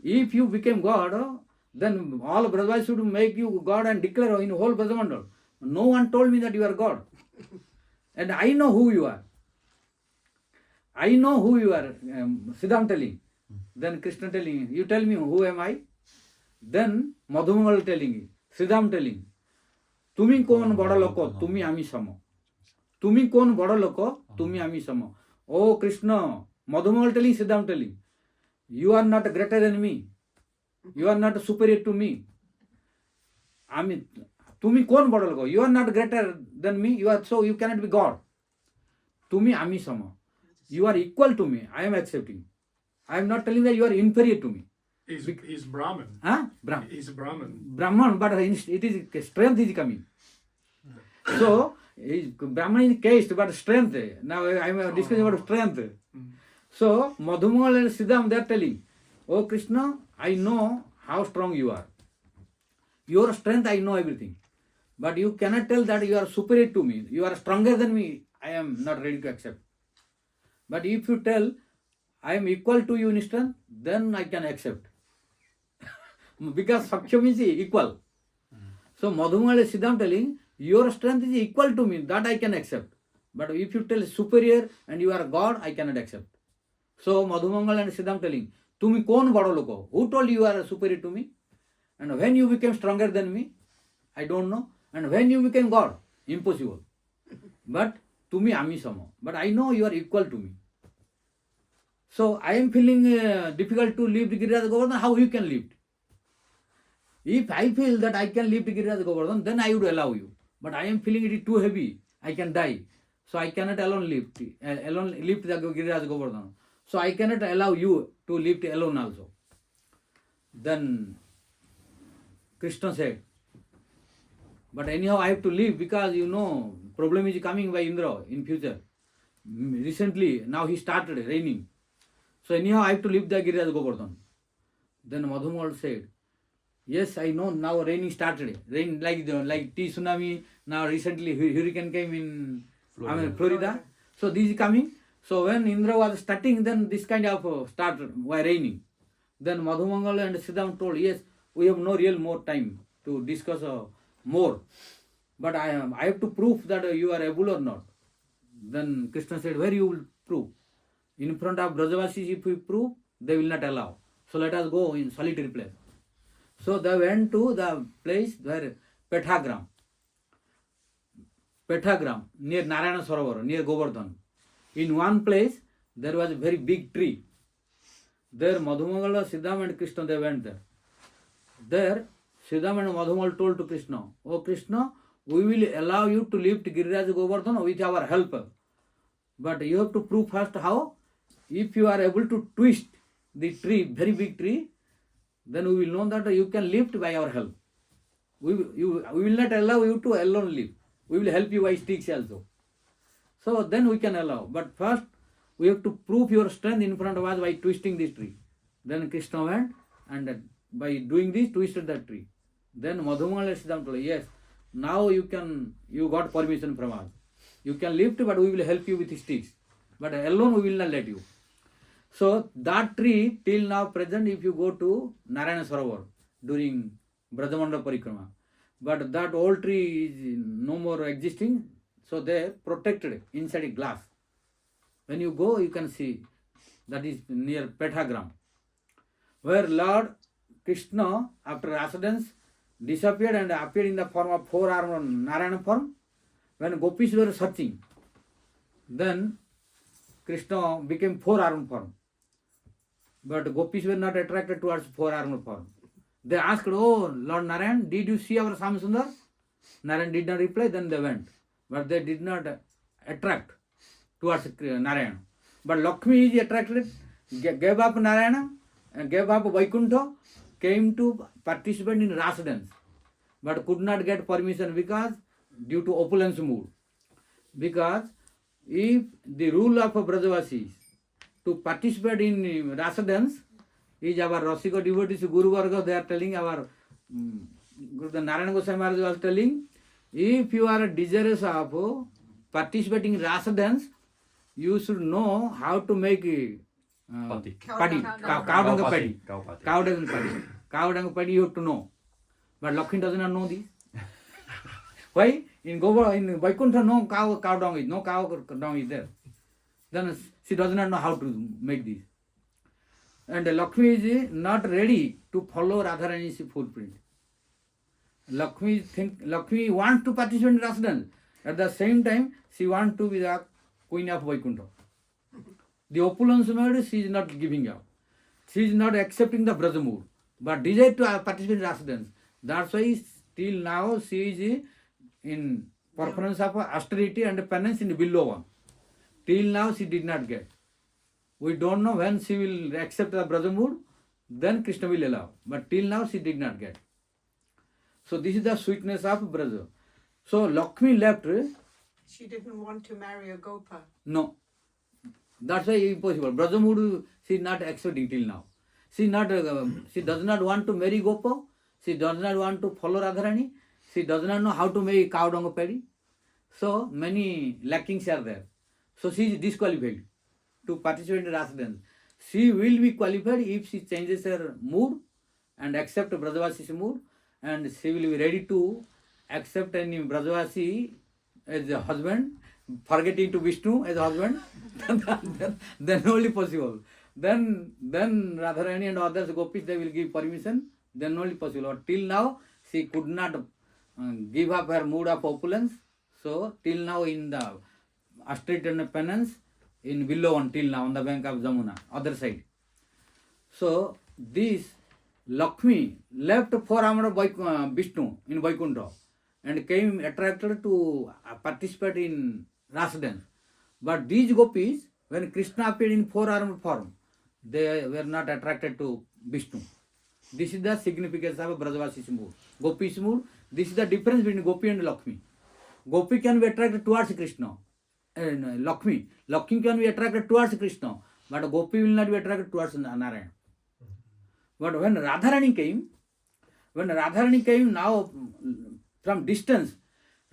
If you became God, then all Brajavasi should make you God and declare in whole Brajamandal. No one told me that you are God. And I know who you are. I know who you are. Siddham telling. Then Krishna telling, you tell me who am I? Then Madhumangal telling, Sridham telling, Tumi kon bada loko, tumi ami samo. Tumi kon bada loko, tumi ami samo. Oh Krishna, Madhumangal telling, Sridham telling, you are not greater than me. You are not superior to me. Tumi kon bada loko, you are not greater than me. You cannot be God. Tumi ami samo. You are equal to me. I am accepting. I am not telling that you are inferior to me. He's Brahmin. Huh? Brahman. He's a Brahmin. Brahman, but it is strength is coming. So Brahman is caste, but strength. Now I am discussing about strength. So Madhumangal and Siddham, they are telling, oh Krishna, I know how strong you are. Your strength, I know everything. But you cannot tell that you are superior to me. You are stronger than me. I am not ready to accept. But if you tell, I am equal to you in strength, then I can accept. Because Sakya means equal. So Madhumangal and Siddham telling, your strength is equal to me, that I can accept. But if you tell superior and you are God, I cannot accept. So Madhumangal and Siddham telling, Tumi kon bada loko? Who told you are superior to me? And when you became stronger than me? I don't know. And when you became God? Impossible. But Tumi ami samo. But I know you are equal to me. So I am feeling difficult to lift Giriraj Govardhan. How you can lift? If I feel that I can lift Giriraj Govardhan, then I would allow you. But I am feeling it is too heavy. I can die. So I cannot alone lift the Giriraj Govardhan. So I cannot allow you to lift alone also. Then Krishna said, but anyhow I have to leave because problem is coming by Indra in future. Recently, now he started raining. So anyhow I have to leave the Giriraj Govardhan. Then Madhumangal said, yes, I know now raining started. Rain like tsunami. Now recently hurricane came in Florida. So this is coming. So when Indra was starting, then this kind of started by raining. Then Madhumangal and Siddham told, yes, we have no real more time to discuss more. But I have to prove that you are able or not. Then Krishna said, where you will prove? In front of Brajavasis, if we prove, they will not allow. So let us go in solitary place. So they went to the place where Pethagram, near Narayana Sarovar, near Govardhan. In one place, there was a very big tree. There Madhumangal, Siddham and Krishna, they went there. There, Siddham and Madhumangal told to Krishna, oh Krishna, we will allow you to lift Giriraj Govardhan with our help. But you have to prove first how. If you are able to twist the tree, very big tree, then we will know that you can lift by our help. We will not allow you to alone lift. We will help you by sticks also. So then we can allow. But first, we have to prove your strength in front of us by twisting this tree. Then Krishna went and by doing this, twisted that tree. Then Madhumala Siddham told, yes, now you got permission from us. You can lift, but we will help you with sticks. But alone we will not let you. So that tree till now present, if you go to Narayana Sarovar during Brajamandala Parikrama, but that old tree is no more existing, so they protected it inside a glass. When you go, you can see that is near Petagram, where Lord Krishna, after accidents, disappeared and appeared in the form of four-armed Narayana form. When gopis were searching, then Krishna became four-armed form. But gopis were not attracted towards four-armed form. They asked, oh Lord Narayan, did you see our Samsundar? Narayan did not reply, then they went. But they did not attract towards Narayan. But Lakshmi is attracted, gave up Narayana, and gave up Vaikuntha, came to participate in Rasa dance, but could not get permission because due to opulence mood. Because if the rule of Brajavasis to participate in Rasa dance is our Rasika devotees, Guru Varga, they are telling our the Narayana Goswami Maharaja was telling, if you are desirous of participating in Rasa dance, you should know how to make paddy, cow dung paddy. Cow dung paddy you have to know. But Lakshmi does not know this. Why? In Vaikuntha, no cow dung is, no cow dung is there. Then she does not know how to make this. And Lakshmi is not ready to follow Radharani's footprint. Lakshmi wants to participate in Rasa dance. At the same time, she wants to be the queen of Vaikuntha. The opulence mood she is not giving up. She is not accepting the Braja mood, but desire to participate in Rasa dance. That's why till now she is in performance of austerity and penance in Villova. Till now she did not get. We don't know when she will accept the Braja mood, then Krishna will allow. But till now she did not get. So this is the sweetness of Braja. So Lakshmi left. She didn't want to marry a Gopa. No. That's why impossible. Braja mood she is not accepting till now. She does not want to marry Gopa. She does not want to follow Radharani. She does not know how to make cow dung paddy. So many lackings are there. So she is disqualified to participate in Rasa dance. She will be qualified if she changes her mood and accept Brajavasi's mood, and she will be ready to accept any Brajavasi as a husband, forgetting to Vishnu as a husband, then only possible. Then Radharani and others gopis, they will give permission, then only possible. But till now, she could not give up her mood of opulence. So till now in the austerity and penance, in Villovan till now on the bank of Jamuna, other side. So this Lakshmi left for Vishnu in Vaikuntha and came attracted to participate in Rasa dance. But these gopis, when Krishna appeared in four-armed form, they were not attracted to Vishnu. This is the significance of Brajavasi's mood. Gopi's mood, this is the difference between Gopi and Lakshmi. Gopi can be attracted towards Krishna. And Lakshmi can be attracted towards Krishna, but Gopi will not be attracted towards Narayana. But when Radharani came now from distance,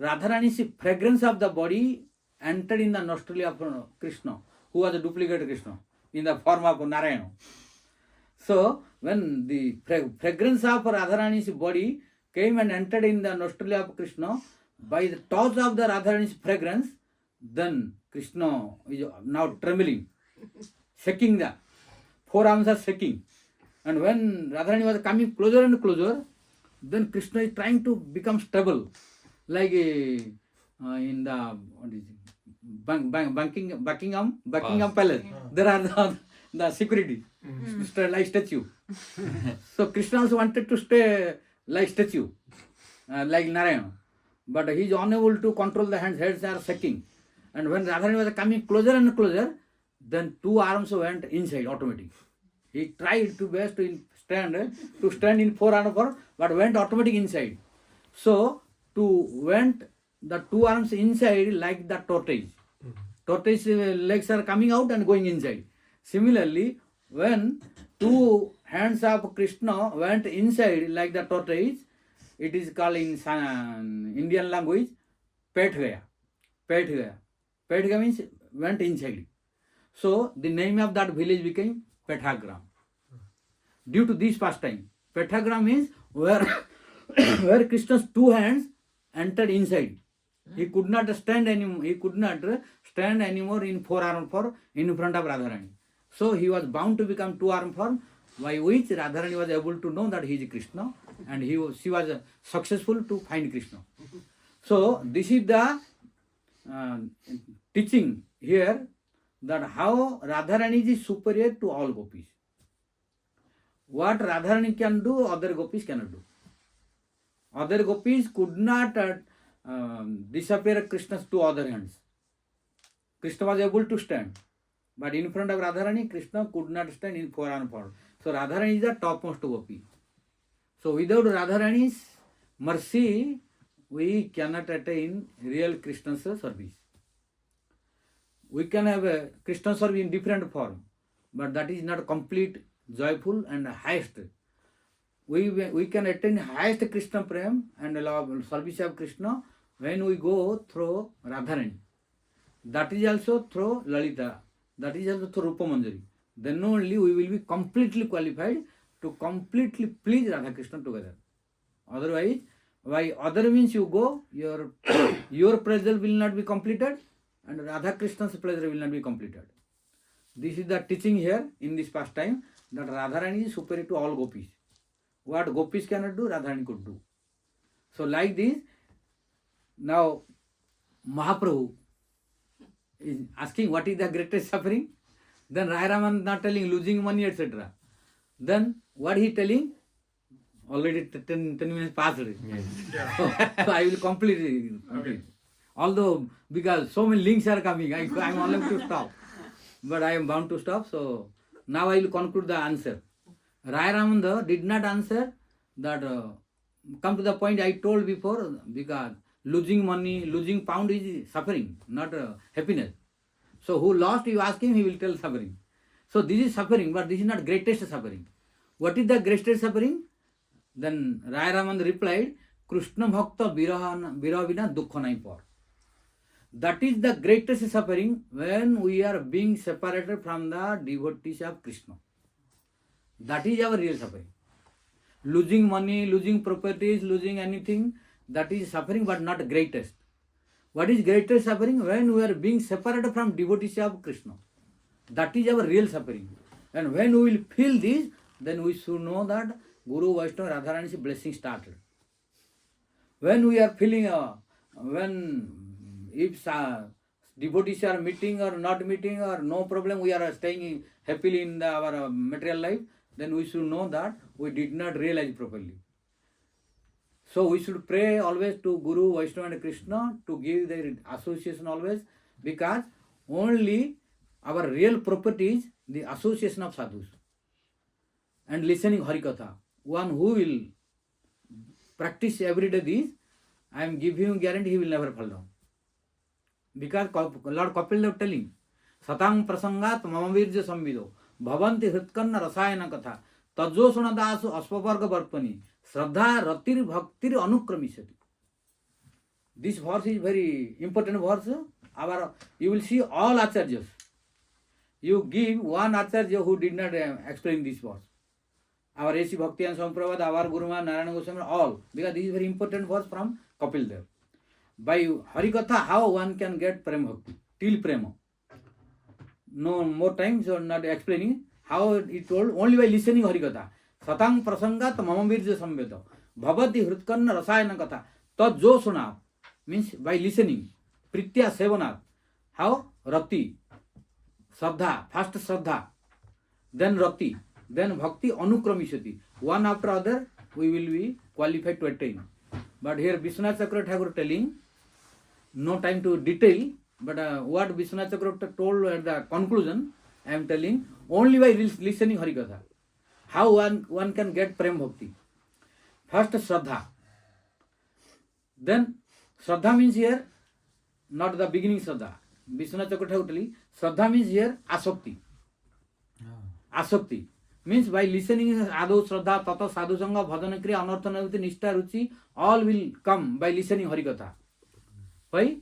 Radharani's fragrance of the body entered in the nostril of Krishna, who was a duplicate Krishna, in the form of Narayana. So, when the fragrance of Radharani's body came and entered in the nostril of Krishna, by the touch of the Radharani's fragrance, then Krishna is now trembling, shaking, the forearms are shaking. And when Radharani was coming closer and closer, then Krishna is trying to become stable, like in the Buckingham Palace. There are the security, like statue. So Krishna also wanted to stay like statue, like Narayana. But he is unable to control the hands are shaking. And when Radharani was coming closer and closer, then two arms went inside automatically. He tried to best to stand in four-armed form, but went automatic inside. So went the two arms inside like the tortoise. Tortoise legs are coming out and going inside. Similarly, when two hands of Krishna went inside like the tortoise, it is called in Indian language, Pet Gaya. Pet Gaya. Pet Gaya means went inside. So the name of that village became Pethagram. Due to this pastime, Pethagram means where where Krishna's two hands entered inside. He could not stand anymore. He could not stand anymore in four-arm form in front of Radharani. So he was bound to become two-arm form, by which Radharani was able to know that he is Krishna, and she was successful to find Krishna. So this is the teaching here, that how Radharani is superior to all gopis. What Radharani can do, other gopis cannot do. Other gopis could not disappear Krishna's two other hands. Krishna was able to stand, but in front of Radharani, Krishna could not stand in four-arm form. So Radharani is the topmost gopi. So without Radharani's mercy, we cannot attain real Krishna's service. We can have a Krishna service in different form, but that is not complete, joyful and highest. We can attain highest Krishna prem and love service of Krishna when we go through Radharani. That is also through Lalita. That is also through Rupa Manjari. Then only we will be completely qualified to completely please Radha Krishna together. Otherwise, why other means you go, your pleasure will not be completed, and Radha Krishna's pleasure will not be completed. This is the teaching here in this pastime, that Radharani is superior to all gopis. What gopis cannot do, Radharani could do. So like this, now Mahaprabhu is asking what is the greatest suffering. Then Rai Raman not telling losing money, etc. Then what he telling? Already 10 minutes passed. So I will complete it. Okay. Although, because so many links are coming, I am unable to stop. But I am bound to stop. So now I will conclude the answer. Rai Raman did not answer that. Come to the point I told before, because losing money, losing pound is suffering, not happiness. So who lost, you ask him, he will tell suffering. So this is suffering, but this is not greatest suffering. What is the greatest suffering? Then Rai Raman replied, Krishna Bhakta Viraha Vina Dukkha Nai Par. That is the greatest suffering when we are being separated from the devotees of Krishna. That is our real suffering. Losing money, losing properties, losing anything, that is suffering, but not greatest. What is greatest suffering? When we are being separated from devotees of Krishna. That is our real suffering. And when we will feel this, then we should know that Guru, Vaishnava, Radharani's blessing started. When we are feeling, if devotees are meeting or not meeting or no problem, we are staying happily in our material life, then we should know that we did not realize properly. So we should pray always to Guru, Vaishnava and Krishna to give their association always, because only our real property is the association of sadhus and listening Hari-katha. One who will practice every day this, I am giving you guarantee he will never fall down. Because Lord Kapil Dev telling, Satang prasangat mamavirja samvido, bhavanti hritkanna rasayana katha, tajosana dasu aspavarga varpani, Shraddha ratir bhaktir anukramisati. This verse is very important verse. You will see all acharyas. You give one acharya who did not explain this verse. Our A.C. Bhakti and Samprabhat, our Guruma, Narayana Goswami, all. Because this is very important verse from Kapil Dev. By Hari-katha, how one can get Prem Bhakti, till Prema. No more time, so not explaining how it told, only by listening Hari-katha. Satang prasangat mamavirja samveda, bhavati hritkanna rasayana katha, tad jo suna, means by listening, pritya sevanat. How? Rati, Shraddha, first Shraddha, then Rati, then Bhakti anukramisati. One after other, we will be qualified to attain. But here Vishwanath Chakravarti Thakur telling, no time to detail, but what Vishwanath Chakravarti told at the conclusion, I am telling, only by listening Hari-katha. How one can get Prem Bhakti? First Shraddha. Then Shraddha means here, not the beginning Shraddha. Vishwanath Chakravarti telling, Shraddha means here Asakti. Asakti. Means by listening Ado Shraddha, Tata Sadhu Sangha, Bhajana Kriya, Anartha Naviti, Nishtha Ruchi, all will come by listening Hari-katha. Why?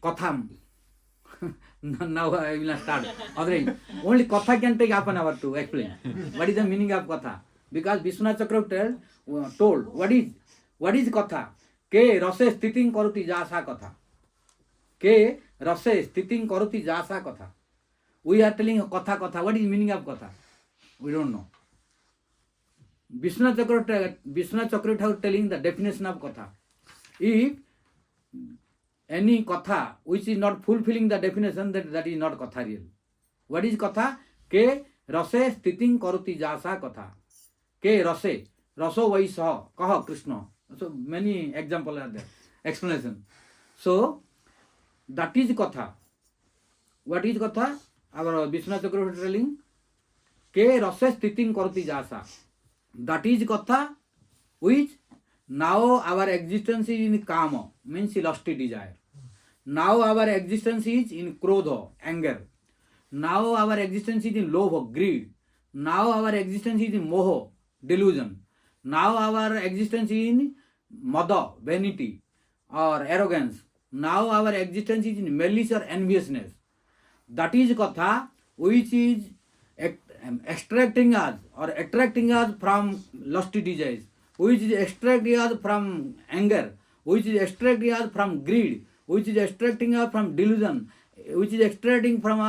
Katham. Now I will not start. Otherwise, only Katha can take half an hour to explain. What is the meaning of Katha? Because Vishwanath Chakravarti told, what is Katha? Ke rase sthiting karoti jasa Katha. Ke rase sthiting karoti jasa Katha. We are telling Katha. What is the meaning of Katha? We don't know. Vishwanath Chakravarti telling the definition of Katha. If any Katha which is not fulfilling the definition, that is not Katha real. What is Katha? Ke rase sthiting karoti jasa Katha. Ke rase, raso vaisa, kaha Krishna. So many examples are there. Explanation. So that is Katha. What is Katha? Our Vishwanath Chakravarti telling, Ke rase sthiting karoti jasa. That is Katha which now our existence is in kama, means lusty desire. Now our existence is in krodha, anger. Now our existence is in lobha, greed. Now our existence is in moha, delusion. Now our existence is in mada, vanity or arrogance. Now our existence is in malice or enviousness. That is Katha which is extracting us or attracting us from lusty desires, which is extracting us from anger, which is extracting us from greed, which is extracting us from delusion, which is extracting from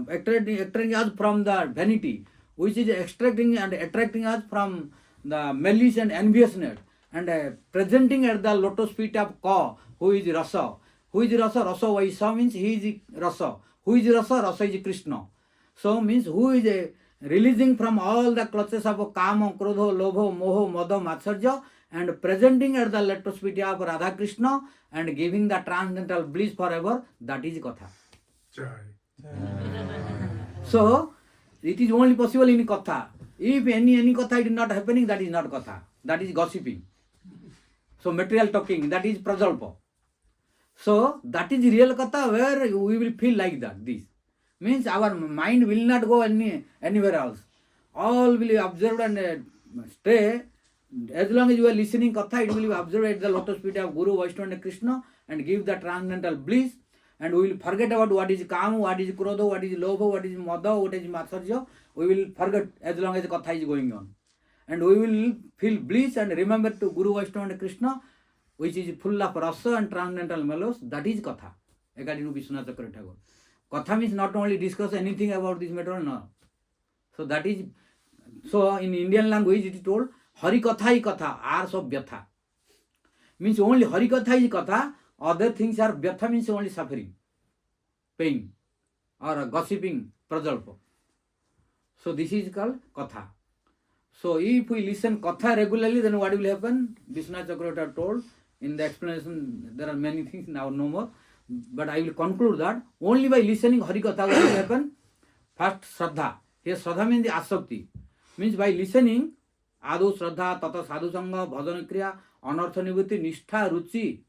attracting us from the vanity, which is extracting and attracting us from the malice and enviousness, and presenting at the lotus feet of Ka, who is Rasa. Who is Rasa? Rasa Vaisa means he is Rasa. Who is Rasa? Rasa is Krishna. So means who is releasing from all the clutches of Kama, Krodha, Lobha, Moha, Madha, Matsarya, and presenting at the lotus feet of Radha Krishna and giving the transcendental bliss forever. That is Katha. So it is only possible in Katha. If any Katha is not happening, that is not Katha. That is gossiping. So material talking, that is Prajalpa. So that is real Katha where we will feel like that. This means our mind will not go anywhere else. All will be observed and stay. As long as you are listening Katha, it will be observed at the lotus feet of Guru, Vaishnava and Krishna and give the transcendental bliss. And we will forget about what is Kama, what is Krodha, what is Lobha, what is Madha, what is Matsarya. We will forget as long as the Katha is going on. And we will feel bliss and remember to Guru, Vaishnava and Krishna, which is full of rasa and transcendental mellows. That is Katha, according to Vishwanath Chakravarti. Katha means not only discuss anything about this matter, no. So that is, so in Indian language it is told, Hari-katha is Katha, hours of Vyatha. Means only Hari-katha is Katha, other things are Vyatha means only suffering, pain, or gossiping, prajalpa. So this is called Katha. So if we listen Katha regularly, then what will happen? Vishwanath Chakravarti told in the explanation, there are many things, now no more. But I will conclude that only by listening Hari-katha what will happen? First, Shraddha. Here Shraddha means the asakti. Means by listening, Ado Shraddha, Tata Sadhu Sangha, Bhajana Kriya, Anartha Nivritti, Nishtha, Ruchi.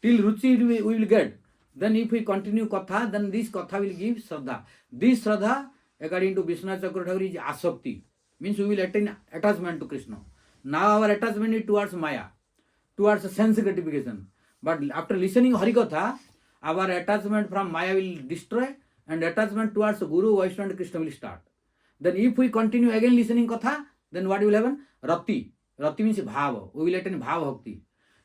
Till Ruchi we will get. Then if we continue Katha, then this Katha will give Shraddha. This Shraddha, according to Vishwanath Chakravarti, is asakti. Means we will attain attachment to Krishna. Now our attachment is towards Maya, towards sense gratification. But after listening Hari-katha, our attachment from Maya will destroy and attachment towards Guru, Vaishnava and Krishna will start. Then if we continue again listening Katha, then what will happen? Rati. Rati means Bhava. We will attain Bhava Bhakti.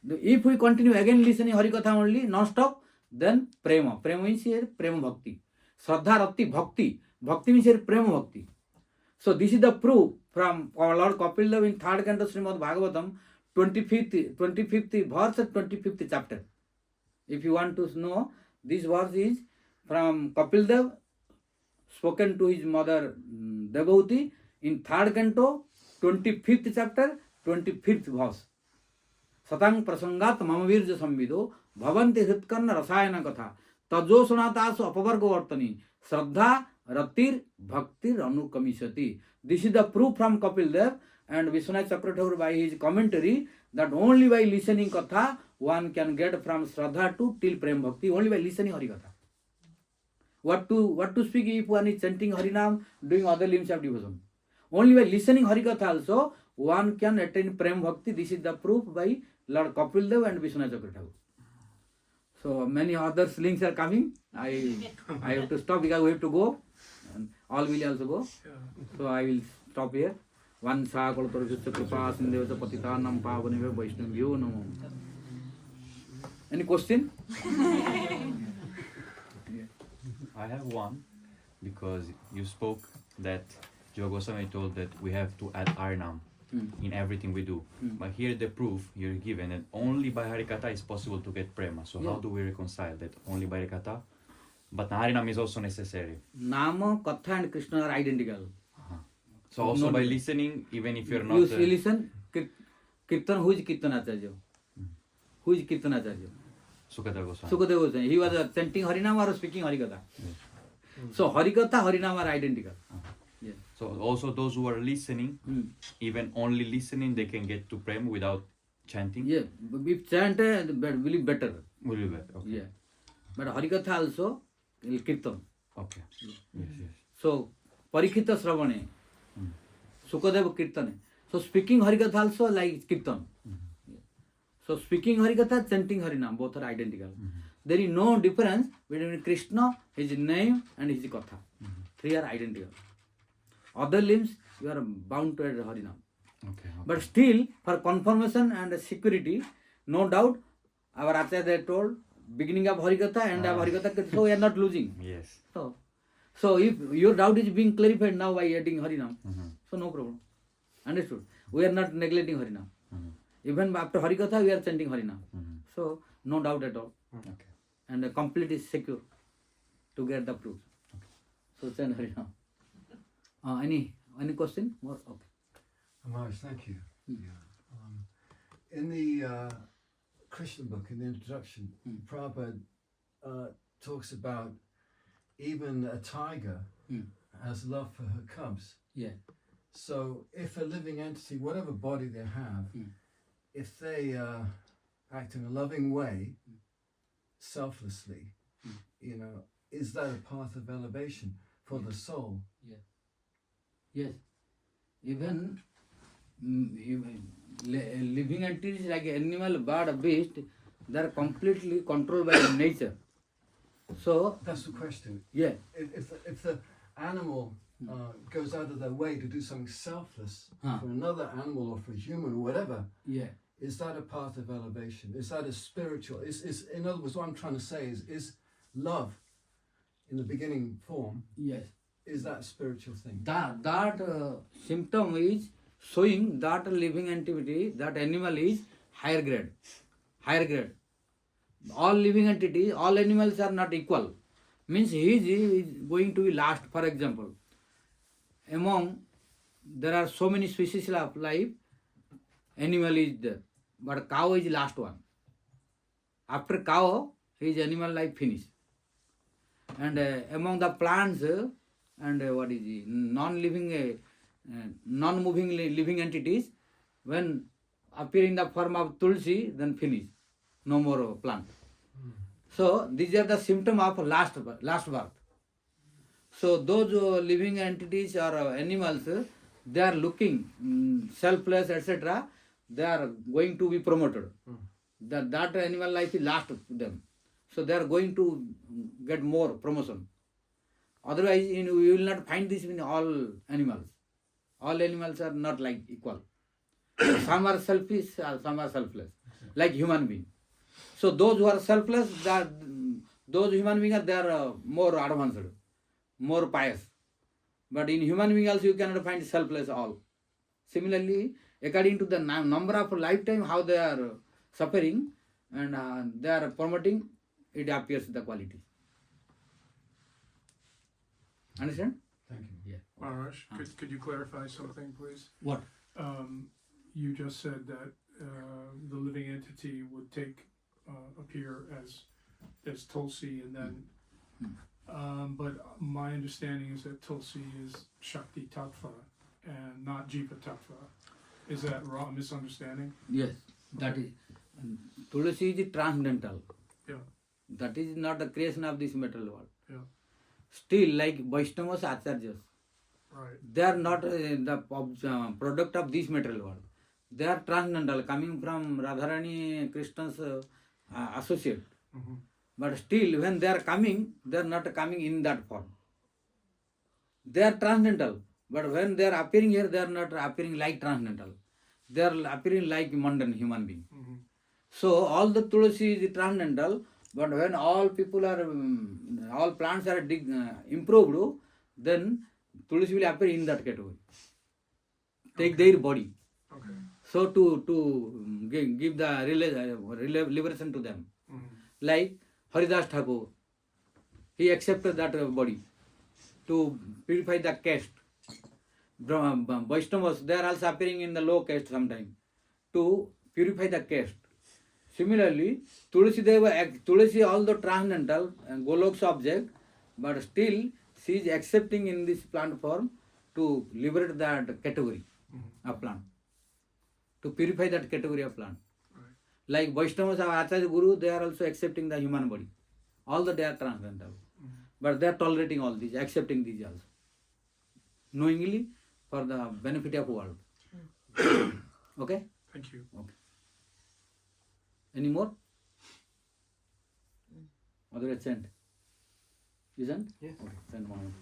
If we continue again listening Hari-katha only, non-stop, then Prema. Prema means here Prema Bhakti. Shraddha, Rati, Bhakti. Bhakti means here Prema Bhakti. So this is the proof from our Lord Kapil Dev in 3rd canto Srimad Bhagavatam, 25th verse and 25th chapter. If you want to know, this verse is from Kapil Dev, spoken to his mother Devavati in 3rd canto, 25th chapter, 25th verse. Satang prasangat mamavirja samvido bhavanti hritkarna rasayana katha tajo sunatasu apavargo vartani shraddha ratir bhaktir anukamishati. This is the proof from Kapil Dev and Vishwanath Chakravarti by his commentary that only by listening Katha one can get from Shraddha to till Prem Bhakti, only by listening Hari-katha. What to speak if one is chanting Harinam, doing other limbs of devotion? Only by listening Hari-katha also, one can attain Prem Bhakti. This is the proof by Lord Kapil Dev and Vishwanath Chakravarti. So many other links are coming. I have to stop because we have to go. And all will also go. So I will stop here. One Sakal Parajutta Kripa Sindhevata Patitanam Pavaneva Vaishnavyo Namo. Any question? I have one, because you spoke that Jiva Goswami told that we have to add Arnam in everything we do. But here the proof you're given that only by Hari-katha is possible to get prema. So how do we reconcile that only by Hari-katha? But Harinam is also necessary. Nama, Katha and Krishna are identical. So also by listening, even if you're not... You listen, Kirtan, who is Kirtanacharya? Who is Kirtanacharya? Sukadeva Goswami. Sukadeva Goswami. He was chanting Harinam or speaking Hari-katha. So Hari-katha, Harinam are identical. Yes. So also those who are listening, even only listening, they can get to Prem without chanting? Yeah, if chant, will be better. Will be better, okay. Yeah. But Hari-katha also, Kirtan. Okay. Yes. So, Parikhita Sravane, Sukadeva Kirtane. So, speaking Hari-katha also like Kirtan. Yeah. So, speaking Hari-katha, chanting Harinam, both are identical. There is no difference between Krishna, his name, and his Katha. Three are identical. Other limbs, you are bound to add Harinam. Okay. But still, for confirmation and security, no doubt, our Acharya told, beginning of Hari-katha, end of Hari-katha, so we are not losing. Yes. So if your doubt is being clarified now by adding Harinam, so no problem. Understood? We are not neglecting Harinam. Even after Hari-katha, we are chanting Harinam. So no doubt at all. Okay. And the complete is secure to get the proof. So chant Harinam. Any question? More? Okay. Maharaj, thank you. In the Krishna book, in the introduction, Prabhupada talks about even a tiger has love for her cubs. Yeah. So if a living entity, whatever body they have, if they act in a loving way, selflessly, is that a path of elevation for the soul? Yes. Even living entities like animal, bird, beast, they are completely controlled by nature. So that's the question. Yeah. If the animal goes out of their way to do something selfless for another animal or for a human or whatever, is that a path of elevation? Is that a spiritual? Is in other words, what I'm trying to say is love in the beginning form? Yes. Is that a spiritual thing? That symptom is showing that living entity, that animal is higher grade. All living entities, all animals are not equal. Means he is going to be last. For example, there are so many species of life, animal is there, but cow is last one. After cow, his animal life finished. And among the plants and non-moving living entities, when appear in the form of tulsi, then finish. No more plant. So these are the symptoms of last birth. So those living entities or animals, they are looking selfless, etc. They are going to be promoted. That animal life is last to them. So they are going to get more promotion. Otherwise, we will not find this in all animals. All animals are not like equal. Some are selfish, some are selfless, like human being. So those who are selfless, those human beings they are more advanced, more pious. But in human beings also you cannot find selfless all. Similarly, according to the number of lifetime, how they are suffering and they are promoting, it appears the quality. Understand? Thank you. Yeah. Maharaj, could you clarify something, please? What? You just said that the living entity would appear as Tulsi, and then, but my understanding is that Tulsi is Shakti Tattva and not Jiva Tattva. Is that wrong? Misunderstanding? Yes, that is. Tulsi is transcendental. Yeah. That is not the creation of this material world. Yeah. still like Vaishnavas, Acharyas, Right. they are not the product of this material world. They are transcendental, coming from Radharani, Krishna's associate. Mm-hmm. But still, when they are coming, they are not coming in that form. They are transcendental. But when they are appearing here, they are not appearing like transcendental. They are appearing like mundane human being. Mm-hmm. So all the Tulsi is transcendental, but when all people are, all plants are improved, then Tulsi will appear in that category. Take their body. Okay. So to give the liberation to them. Mm-hmm. Like Haridas Thakur, he accepted that body to purify the caste. Vaishnavas, they are also appearing in the low caste sometime to purify the caste. Similarly, Tulsi although transcendental, Golok's object, but still she is accepting in this plant form to liberate that category of plant, to purify that category of plant. Right. Like Vaishnavas or Acharya Guru, they are also accepting the human body. Although they are transcendental. But they are tolerating all these, accepting these also. Knowingly for the benefit of the world. Okay? Thank you. Okay. Any more? Otherwise chant. You chant? Yes. Okay, chant one.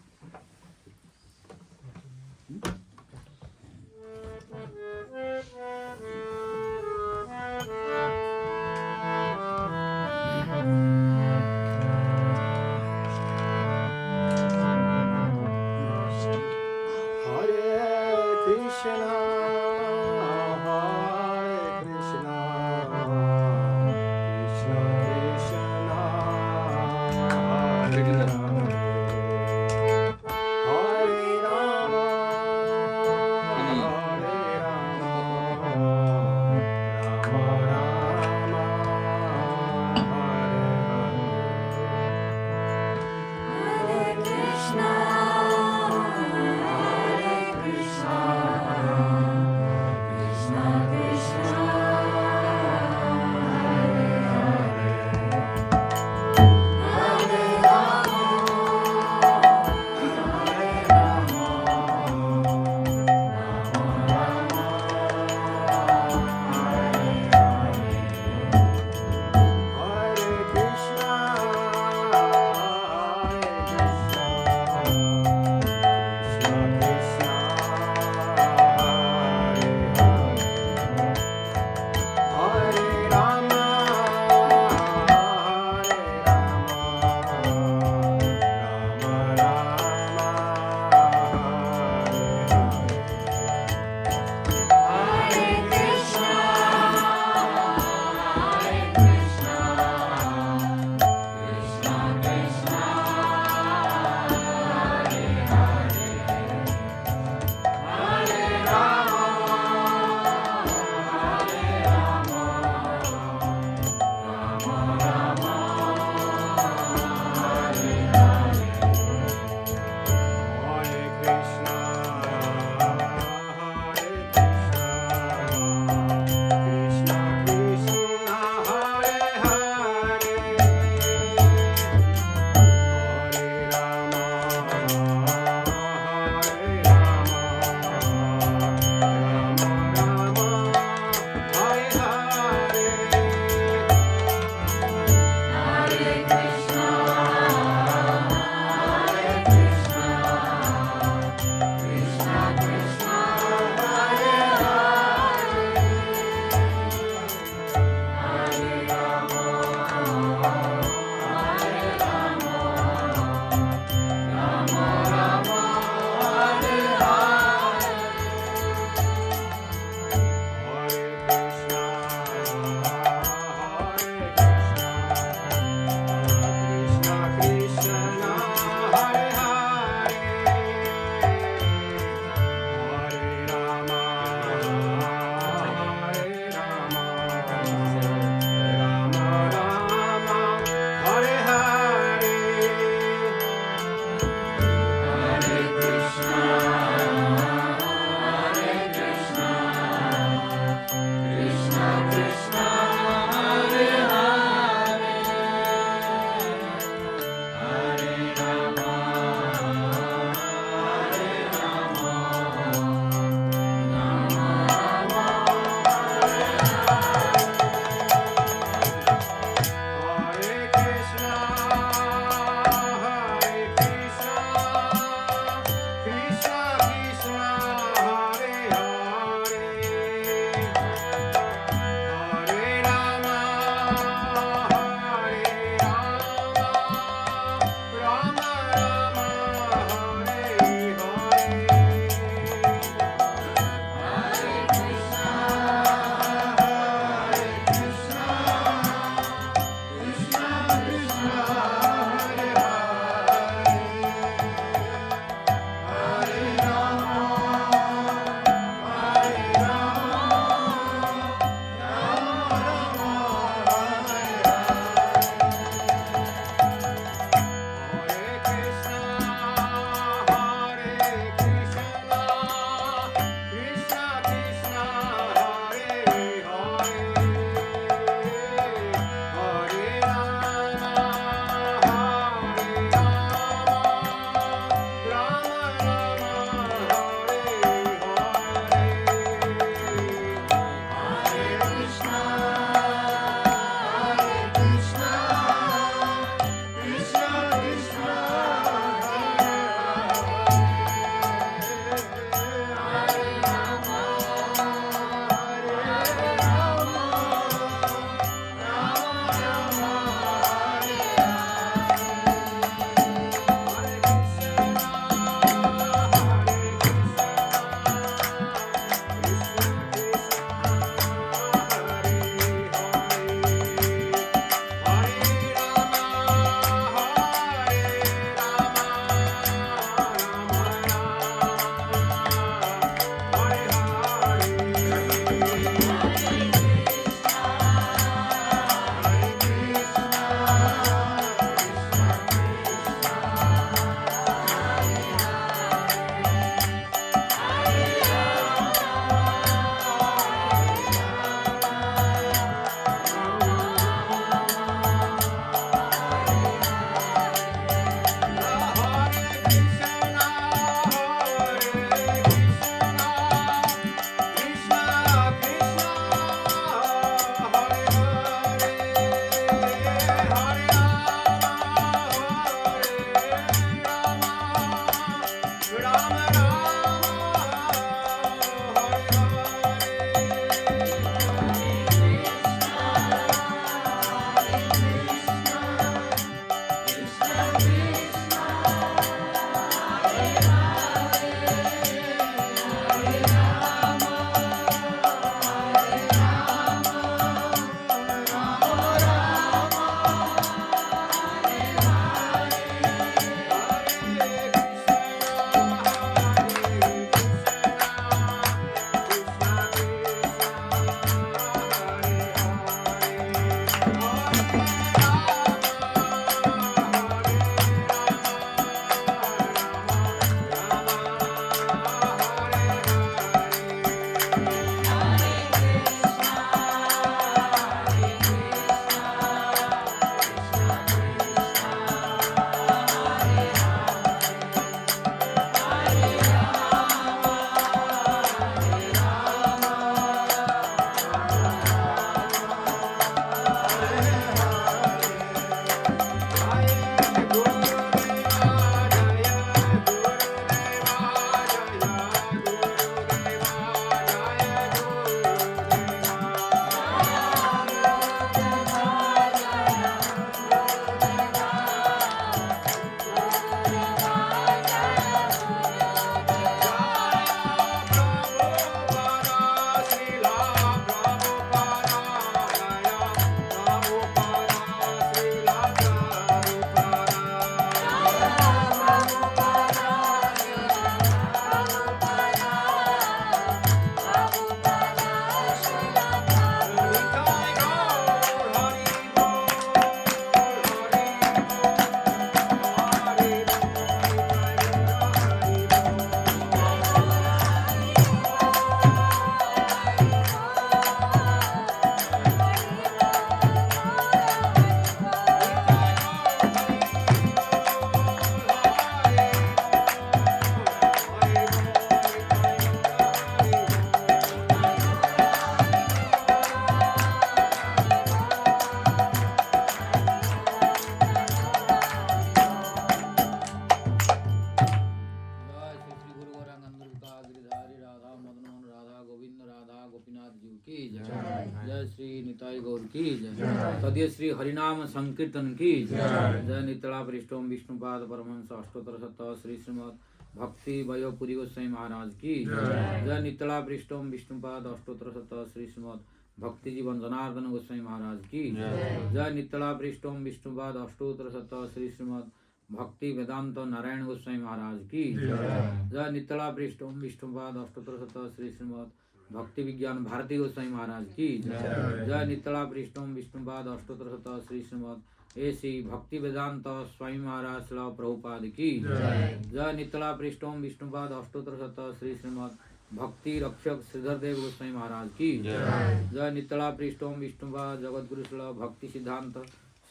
जय श्री निताई गौर की जय। तदीय श्री हरिनाम संकीर्तन की जय। जय नितला पृष्ठोम विष्णुपाद परमहंस अष्टोत्तर शत श्री श्रीमद भक्ति वयोपुरी गोस्वामी महाराज की जय। नितला पृष्ठोम विष्णुपाद अष्टोत्तर शत श्री श्रीमद भक्ति जीवन जनार्दन गोस्वामी महाराज की जय। नितला पृष्ठोम विष्णुपाद अष्टोत्तर शत श्री श्रीमद भक्ति वेदांत नारायण गोस्वामी महाराज की जय। नितला पृष्ठोम विष्णुपाद अष्टोत्तर शत श्री श्रीमद भक्ति विज्ञान भारती गोस्वामी महाराज की जय। नितला पृष्ठोम विष्णुपाद अष्टोत्तर शत श्री श्रीमद ऐसी भक्ति वेदांत स्वामी महाराज श्रीला प्रभुपाद की जय। नितला पृष्ठोम विष्णुपाद अष्टोत्तर शत श्री श्रीमद भक्ति रक्षक श्रीधर देव गोस्वामी महाराज की जय। नितला पृष्ठोम विष्णुपाद जगत गुरु श्रीला भक्ति सिद्धांत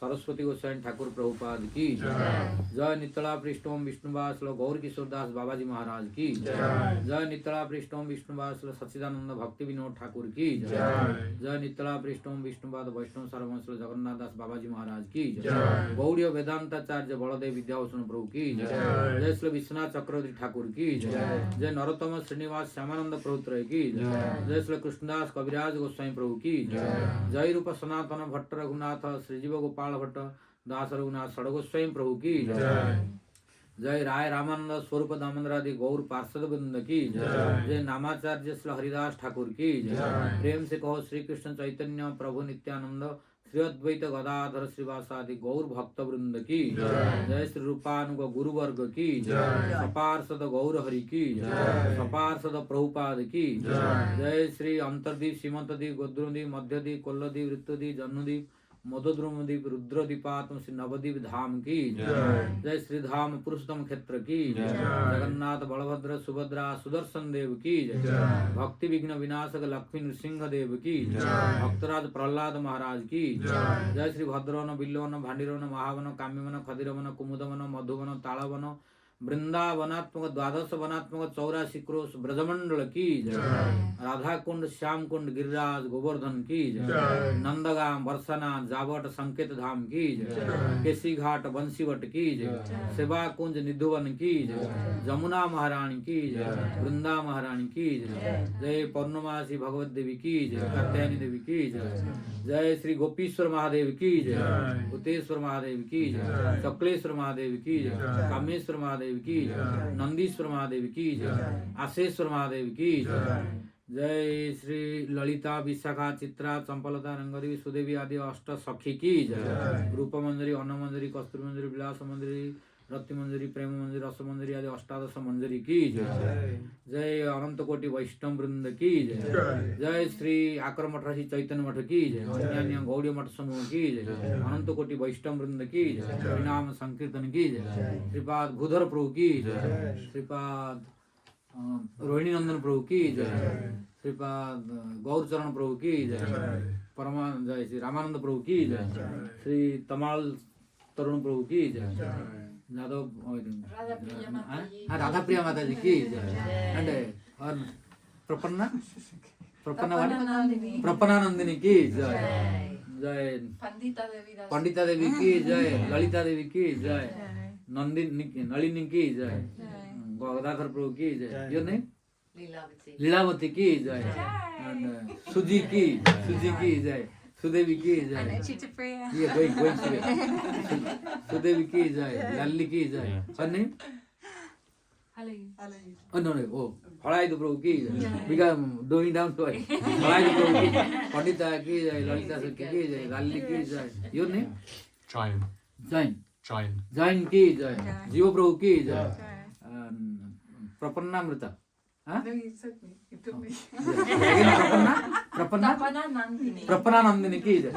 सरस्वती गोस्वामी ठाकुर प्रभुपाद की जय। नितला पृष्ठोम विष्णुपाद श्रीला गौर किशोर दास बाबाजी महाराज की जय। नितला पृष्ठोम विष्णुपाद श्रीला सच्चिदानंद भक्ति विनोद ठाकुर की जय। नितला पृष्ठोम विष्णुपाद वैष्णव सार्वभौम श्री जगन्नाथ दास बाबाजी महाराज की जय। गौड़ीय वेदांताचार्य बलदेव विद्याभूषण प्रभु की जय। श्री विश्वनाथ चक्रवर्ती ठाकुर की जय। नरोत्तम श्रीनिवास श्यामानंद प्रभुत्रय की जय। श्री कृष्णदास कविराज गोस्वामी प्रभु की जय। रूप सनातन भट्ट रघुनाथ श्रीजीव गोपाल भट्ट दास रघुनाथ षडगोस्वामी प्रभु की जय। राय रामानंद स्वरूप दामोदर आदि गौर पार्षद वृंद की जय। नामाचार्य श्री हरिदास ठाकुर की जय। प्रेम से कहो श्री कृष्ण चैतन्य प्रभु नित्यानंद श्री अद्वैत गदाधर श्रीवासादि गौर भक्त वृंद की जय। श्री रूपानुग गुरुवर्ग की सपार्षद गौर हरि की सपार्षद प्रभुपाद की जय। श्री अंतर्दीप सीमंतदीप गोद्रुदीप मध्यदीप कोल्लदीप ऋतुदीप जन्नुदीप मधुद्रुमदीप रुद्रदीपात्म श्री नवदीप धाम की जय। श्रीधाम पुरुषोत्तम क्षेत्र की जगन्नाथ बलभद्र सुभद्रा सुदर्शन देव की भक्ति विघ्न विनाशक लक्ष्मी नृसिंह देव की भक्तराज प्रहलाद महाराज की जय। श्री भद्रवन बिल्लवन भांडिरवन महावन काम्यवन खदिरवन कुमुदवन मधुवन तालवन वृंदावनात्मक द्वादश वनात्मक 84 क्रोश ब्रजमंडल की राधा कुंड श्याम कुंड गिरिराज गोवर्धन की नंदगाम बरसना जावट संकेत धाम की केसी घाट बंसीवट की सेवा कुंज निधुवन की जमुना महारानी की वृंदा महारानी की जय। पौर्णमासी भगवत देवी की कात्यायनी देवी की जय। श्री गोपीश्वर महादेव की उतेश्वर महादेव की चक्लेश्वर महादेव की कामेश्वर महादेव की नंदीश्वर महादेव की आशेश्वर महादेव की जय। श्री ललिता विशाखा चित्रा चंपलता रंगदेवी सुदेवी आदि अष्ट सखी की रूप मंजरी अन्न मंजरी कस्तूरी मंजरी विलास मंजरी रत्ति मंजरी प्रेम मंजरी रस मंजरी आदि अष्टादश मंजरी की जय। अनंत कोटि वैष्णव वृंद की जय। श्री आकर मठ श्री चैतन्य मठ की अन्य गौड़ी मठ समूह की अनंत कोटि वैष्णव वृंद की नाम संकीर्तन की श्रीपाद भूधर प्रभु की श्रीपाद रोहिणी नंदन प्रभु की श्रीपाद गौरचरण प्रभु की परमा जय। श्री रामानंद प्रभु की श्री तमाल तरुण प्रभु की यादव राधा-प्रिया माता जी की अंडे और प्रपन्नानंदिनी की जय। पंडिता देवी की जय। ललिता देवी की जय। नलिनी की जय। गदाधर प्रभु की जय। योर नेम लीलावती की जय। सुजी की जय। सुदेवी की जय। ये गोइंग सुदेवी की जय। लल्ली की जय। और नेम नो फड़ाई प्रभु की बिकम डूइंग डाउन टू फड़ाई प्रभु की पंडिता की जय। ललिता की जय। लल्ली की जय। योर नेम जैन की जय। जीव प्रभु की जय। प्रपन्नामृता प्रपन्नानंदिनी की जय।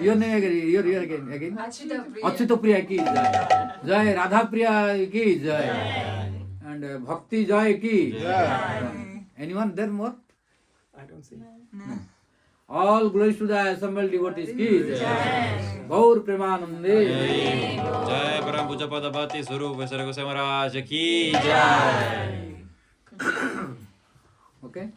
योर नेम अगेन अच्युत प्रिया की जय। जय। राधा-प्रिया की जय and Bhakti Joy ki anyone there more? I don't see. No. All glories to the assembled devotees ki Gaur Premanande जय परम पूज्य पदपति स्वरूप गोस्वामी महाराज की जय। Okay.